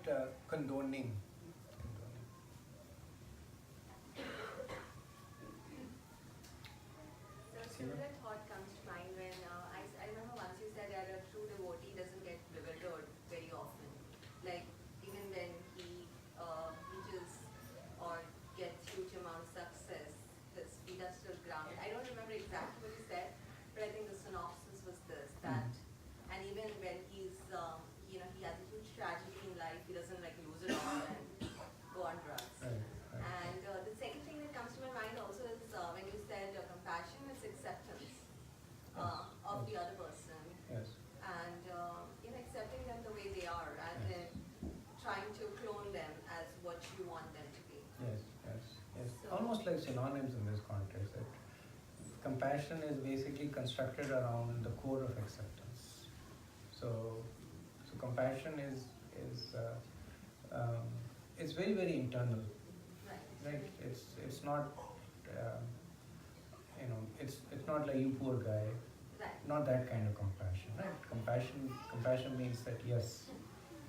condoning. So similar thought comes to mind when I remember once you said that a true devotee doesn't get bewildered very often. Like even when he reaches or gets huge amount of success, his feet are still grounded. I don't remember exactly what he said, but I think the synopsis was this, that and even when he's he has a huge tragedy in life, he doesn't like lose it all and go on drugs. Right. And the second thing that comes to my mind also is when you said compassion is acceptance of the other person. Yes. And accepting them the way they are rather than trying to clone them as what you want them to be. Yes. So, Almost like synonyms in this context. That compassion is basically constructed around the core of acceptance. So compassion is it's very, very internal. Right? It's not it's not like you poor guy. right. Not that kind of compassion. Right? Compassion means that yes,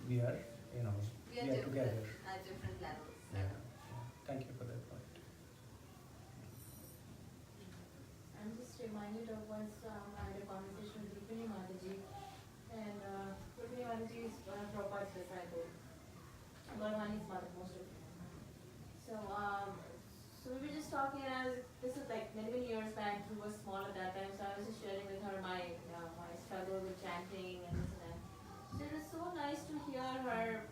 we are We are different together. at different levels. Yeah. Thank you for that point. I'm just reminded of once I had a conversation with Rukmini Mataji, and Rukmini Mataji is one of Prabhupada's disciple. Bhayahari's mother, most of them. So we were just talking, and this is like many, many years back. She was small at that time, so I was just sharing with her my my struggle with chanting and this and that. So it was so nice to hear her,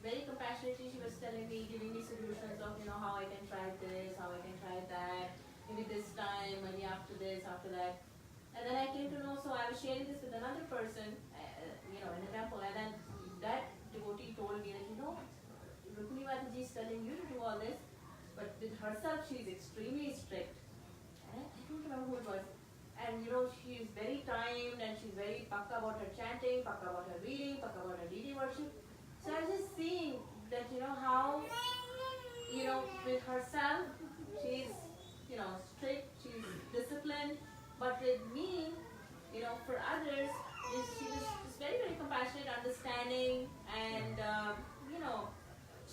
very compassionately. She was telling me, giving me solutions of how I can try this, how I can try that. Maybe this time, maybe after this, after that. And then I came to know. So I was sharing this with another person, in the temple, and then that devotee told me that Rukmini Mataji is telling you to do all this, but with herself she is extremely strict. And I don't remember who it was. And she is very timed and she's very pakka about her chanting, pakka about her reading, pakka about her deity worship. So I was just seeing that how with herself she's strict, she's disciplined, but with me, for others, she was just very, very compassionate, understanding, and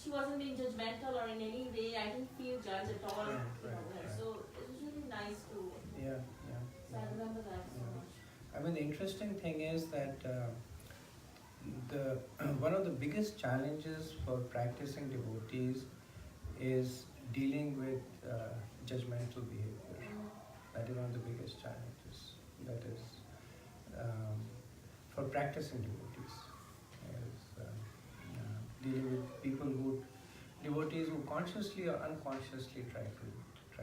she wasn't being judgmental or in any way. I didn't feel judged at all. Right. So it was really nice to. Yeah. So I remember that so Yeah. much. I mean, the interesting thing is that one of the biggest challenges for practicing devotees is dealing with judgmental behavior. That is one of the biggest challenges. That is for practicing devotees. Is dealing with devotees who consciously or unconsciously try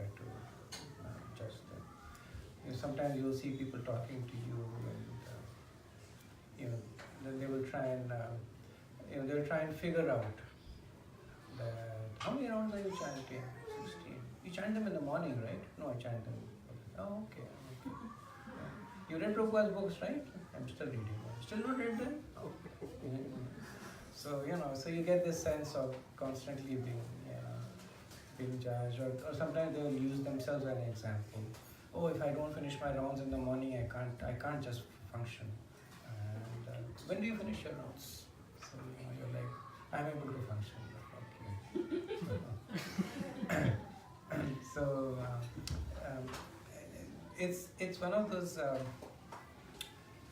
to judge them. Sometimes you'll see people talking to you, and then they will try and they'll try and figure out that how many rounds are you chanting? 16. You chant them in the morning, right? No, I chant them. Oh, okay. You read Prabhupada's books, right? I'm still reading them. Still not read them? Okay. So so you get this sense of constantly being judged, or sometimes they will use themselves as an example. Oh, if I don't finish my rounds in the morning, I can't just function. And when do you finish your rounds? So you're like, I'm able to function. Okay. So it's one of those.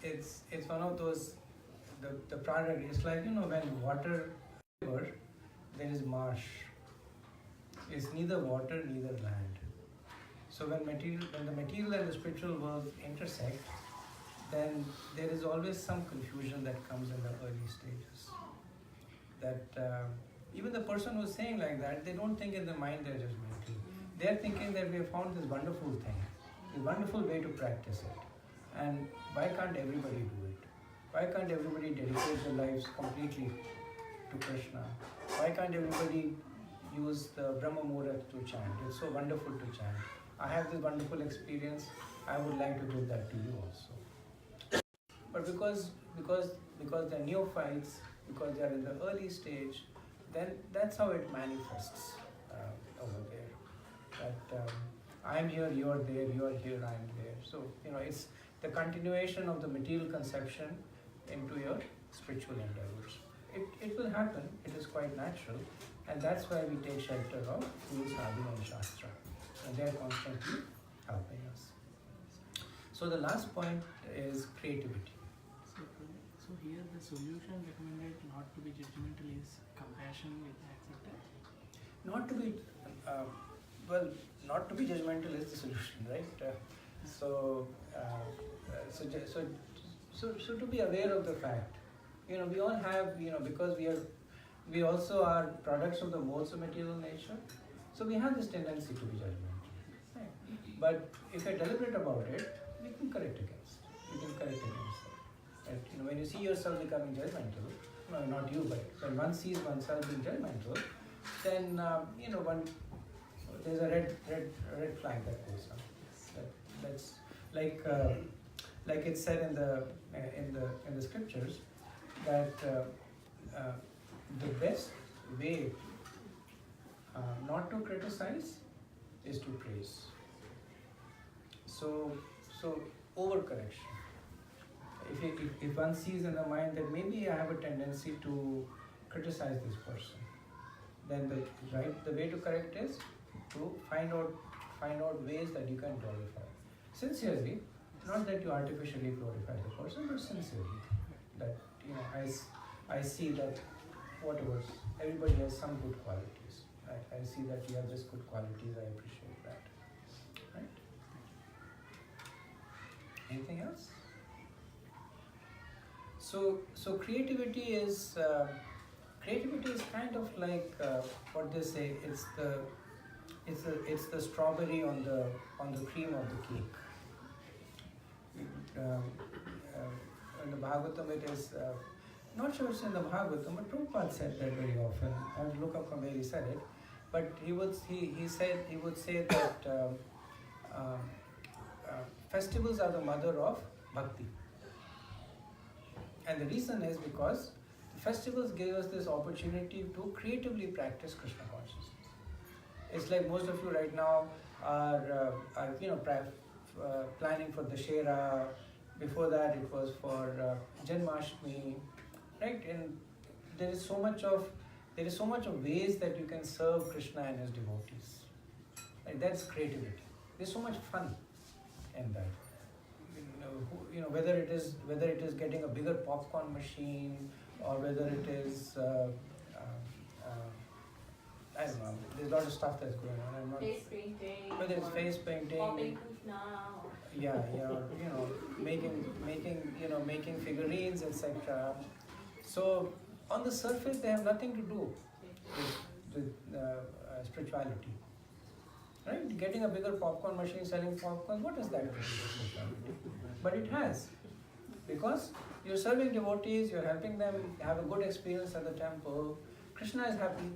It's one of those. The product is like when water, there is marsh. It's neither water, neither land. So when the material and the spiritual world intersect, then there is always some confusion that comes in the early stages. even the person who's saying like that, they don't think in their mind they're judgmental. They're thinking that we have found this wonderful thing, a wonderful way to practice it. And why can't everybody do it? Why can't everybody dedicate their lives completely to Krishna? Why can't everybody use the Brahma Muhurat to chant? It's so wonderful to chant. I have this wonderful experience. I would like to give that to you also. But because they're neophytes, because they are in the early stage, then that's how it manifests over there. That I'm here, you're there, you're here, I'm there. So it's the continuation of the material conception into your spiritual endeavors. It will happen. It is quite natural, and that's why we take shelter of Guru, Sadhu, and Shastra, and they are constantly helping us. So the last point is creativity. So here the solution recommended not to be judgmental is compassion with acceptance. Not to be, not to be judgmental is the solution, right? So to be aware of the fact, we all have, because we also are products of the modes of material nature, so we have this tendency to be judgmental. Right? But if you're deliberate about it, we can correct against it. You can correct against it. Right? When you see yourself becoming judgmental, no, not you, but when one sees oneself being judgmental, then there's a red flag that goes up. That's like it's said in the scriptures that the best way not to criticize is to praise. So overcorrection. If one sees in the mind that maybe I have a tendency to criticize this person, then the way to correct is to find out ways that you can glorify. Sincerely, not that you artificially glorify the person, but sincerely. That I see that whatever, everybody has some good qualities. I see that you have just good qualities, I appreciate that. Right? Anything else? So creativity is kind of like what they say. It's the strawberry on the cream of the cake. In the Bhagavatam, it is not sure it's in the Bhagavatam, but Prabhupada said that very often. I have to look up from where he said it, but he would say that festivals are the mother of bhakti. And the reason is because the festivals give us this opportunity to creatively practice Krishna consciousness. It's like most of you right now are planning for Dashera. Before that, it was for Janmashtami, right? And there is so much of ways that you can serve Krishna and his devotees. Like that's creativity. There's so much fun in that. Whether it is getting a bigger popcorn machine, or whether it is I don't know. There's a lot of stuff that's going on. I'm not. Face painting. Whether it's face painting. Popping Krishna. Yeah, making figurines, etc. So on the surface, they have nothing to do with spirituality. Right? Getting a bigger popcorn machine, selling popcorn, what does that do with spirituality? But it has. Because you're serving devotees, you're helping them have a good experience at the temple. Krishna is happy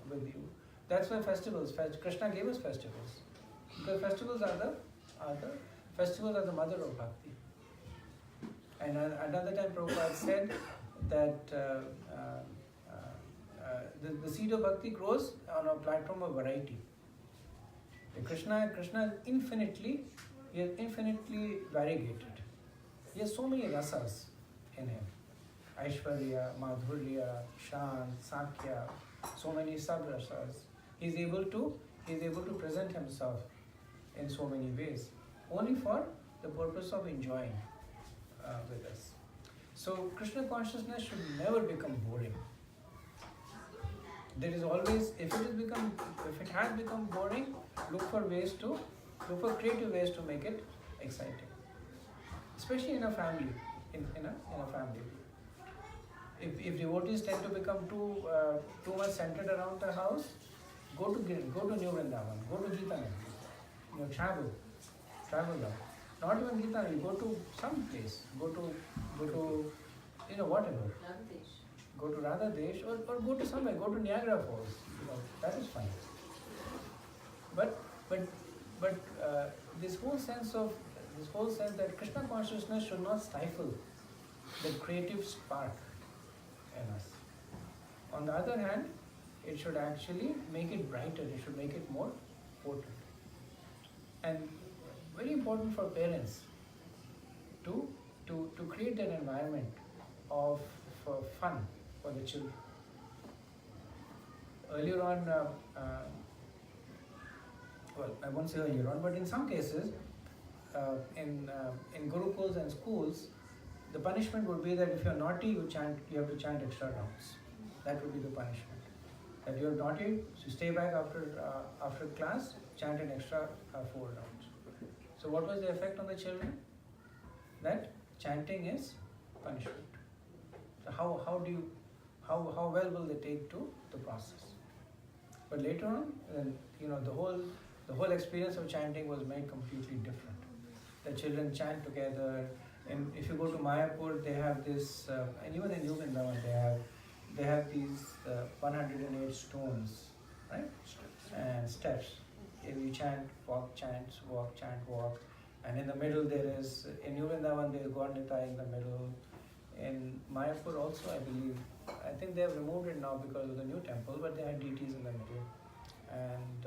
with you. That's why festivals, Krishna gave us festivals. Because festivals are the mother of bhakti. And another time Prabhupada said that the seed of bhakti grows on a platform of variety. Krishna is infinitely variegated. He has so many rasas in him. Aishwarya, Madhurya, Shan, Sakya, so many sub-rasas. He's able to present himself in so many ways, only for the purpose of enjoying with us. So Krishna consciousness should never become boring. There is always, if it has become boring, look for creative ways to make it exciting. Especially in a family, in a family. If devotees tend to become too much centered around the house, go to New Vrindavan, go to Gita Nagar, travel down. Not even Gita Nagar, go to some place, go to whatever. Go to Radha Desh or go to somewhere, go to Niagara Falls. That is fine. But this whole sense that Krishna consciousness should not stifle the creative spark in us. On the other hand, it should actually make it brighter, it should make it more potent. And very important for parents to create that environment of fun for the children. Earlier on, well, I won't say earlier on, but in some cases, in gurukuls and schools, the punishment would be that if you're naughty, you have to chant extra rounds. That would be the punishment. That you're naughty, so stay back after class, chant an extra 4 rounds. So what was the effect on the children? That chanting is punishment. So how well will they take to the process? But later on, the whole experience of chanting was made completely different. The children chant together, and if you go to Mayapur, they have this, and even in New Vrindavan, they have these 108 stones, right? And steps. If you chant, walk, chant, walk, chant, walk. And in the middle there is, in New Vrindavan there is Gaurnita in the middle. In Mayapur also, I believe, I think they have removed it now because of the new temple, but they had deities in the middle. And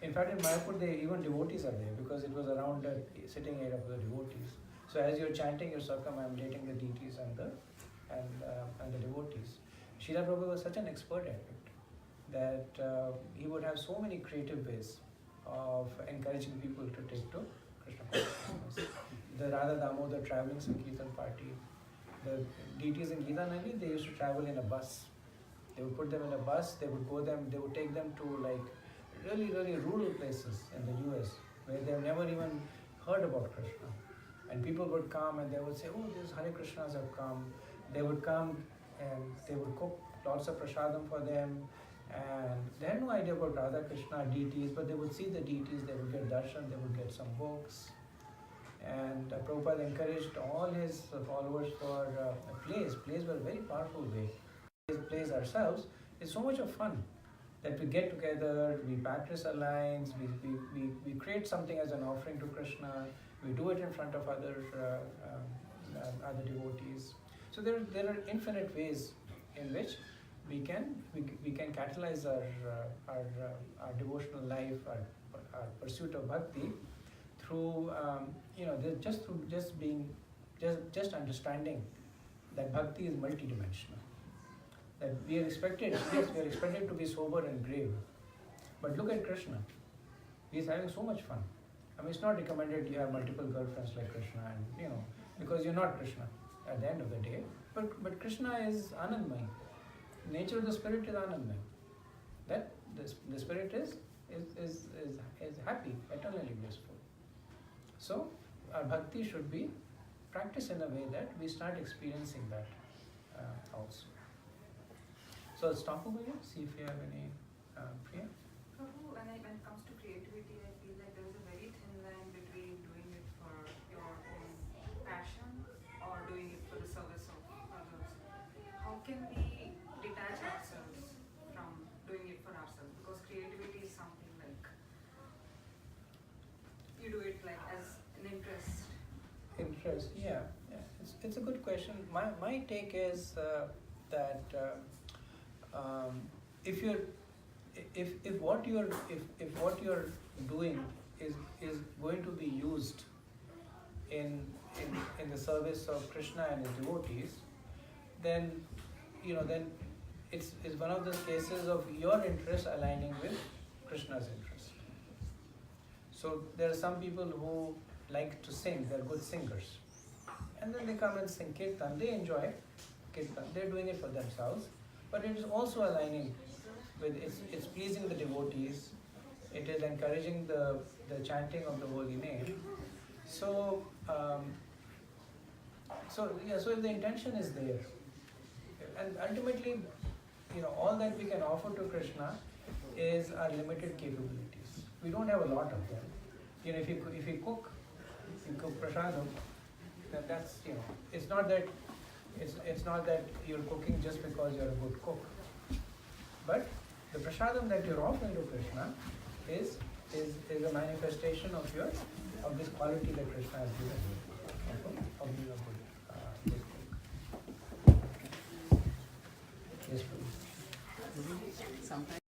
in fact in Mayapur, even devotees are there because it was around the sitting area of the devotees. So as you're chanting, you're circumambulating the deities and the devotees. Srila Prabhupada was such an expert at it that he would have so many creative ways of encouraging people to take to Krishna consciousness. The Radha Damodar traveling Sankirtan party, the deities in Gita Nagari, they used to travel in a bus. They would put them in a bus, they would take them to like really, really rural places in the US where they've never even heard about Krishna. And people would come and they would say, oh, these Hare Krishnas have come. They would come and they would cook lots of prasadam for them. And they had no idea about Radha Krishna deities, but they would see the deities, they would get darshan, they would get some books. And Prabhupada encouraged all his followers for plays. Plays were a very powerful way. Plays ourselves is so much of fun that we get together, we practice our lines, we create something as an offering to Krishna, we do it in front of other devotees. So there are infinite ways in which we can catalyze our devotional life, our pursuit of bhakti through just understanding that bhakti is multidimensional. That we are expected to be sober and grave. But look at Krishna. He is having so much fun. I mean, it's not recommended you have multiple girlfriends like Krishna, and because you're not Krishna at the end of the day. But Krishna is Anandmay. Nature of the spirit is Anandmay. That the spirit is happy, eternally blissful. So our bhakti should be practiced in a way that we start experiencing that also. So I'll stop over here, see if you have any Priya. Prabhu, when it comes to creativity, I feel like there is a very thin line between doing it for your own passion or doing it for the service of others. How can we detach ourselves from doing it for ourselves? Because creativity is something like you do it like as an interest. Interest, yeah. It's a good question. My take is that if what you're doing is going to be used in the service of Krishna and his devotees, then it's one of those cases of your interest aligning with Krishna's interest. So there are some people who like to sing, they're good singers, and then they come and sing kirtan. They enjoy kirtan, they're doing it for themselves, but it is also aligning with, it's pleasing the devotees, it is encouraging the chanting of the holy name. So if the intention is there, and ultimately, all that we can offer to Krishna is our limited capabilities. We don't have a lot of them. If you cook prasadam, then that's, it's not that you're cooking just because you're a good cook. But the prasadam that you're offering to Krishna is a manifestation of this quality that Krishna has given you, of being a good cook. Yes, please. Sometimes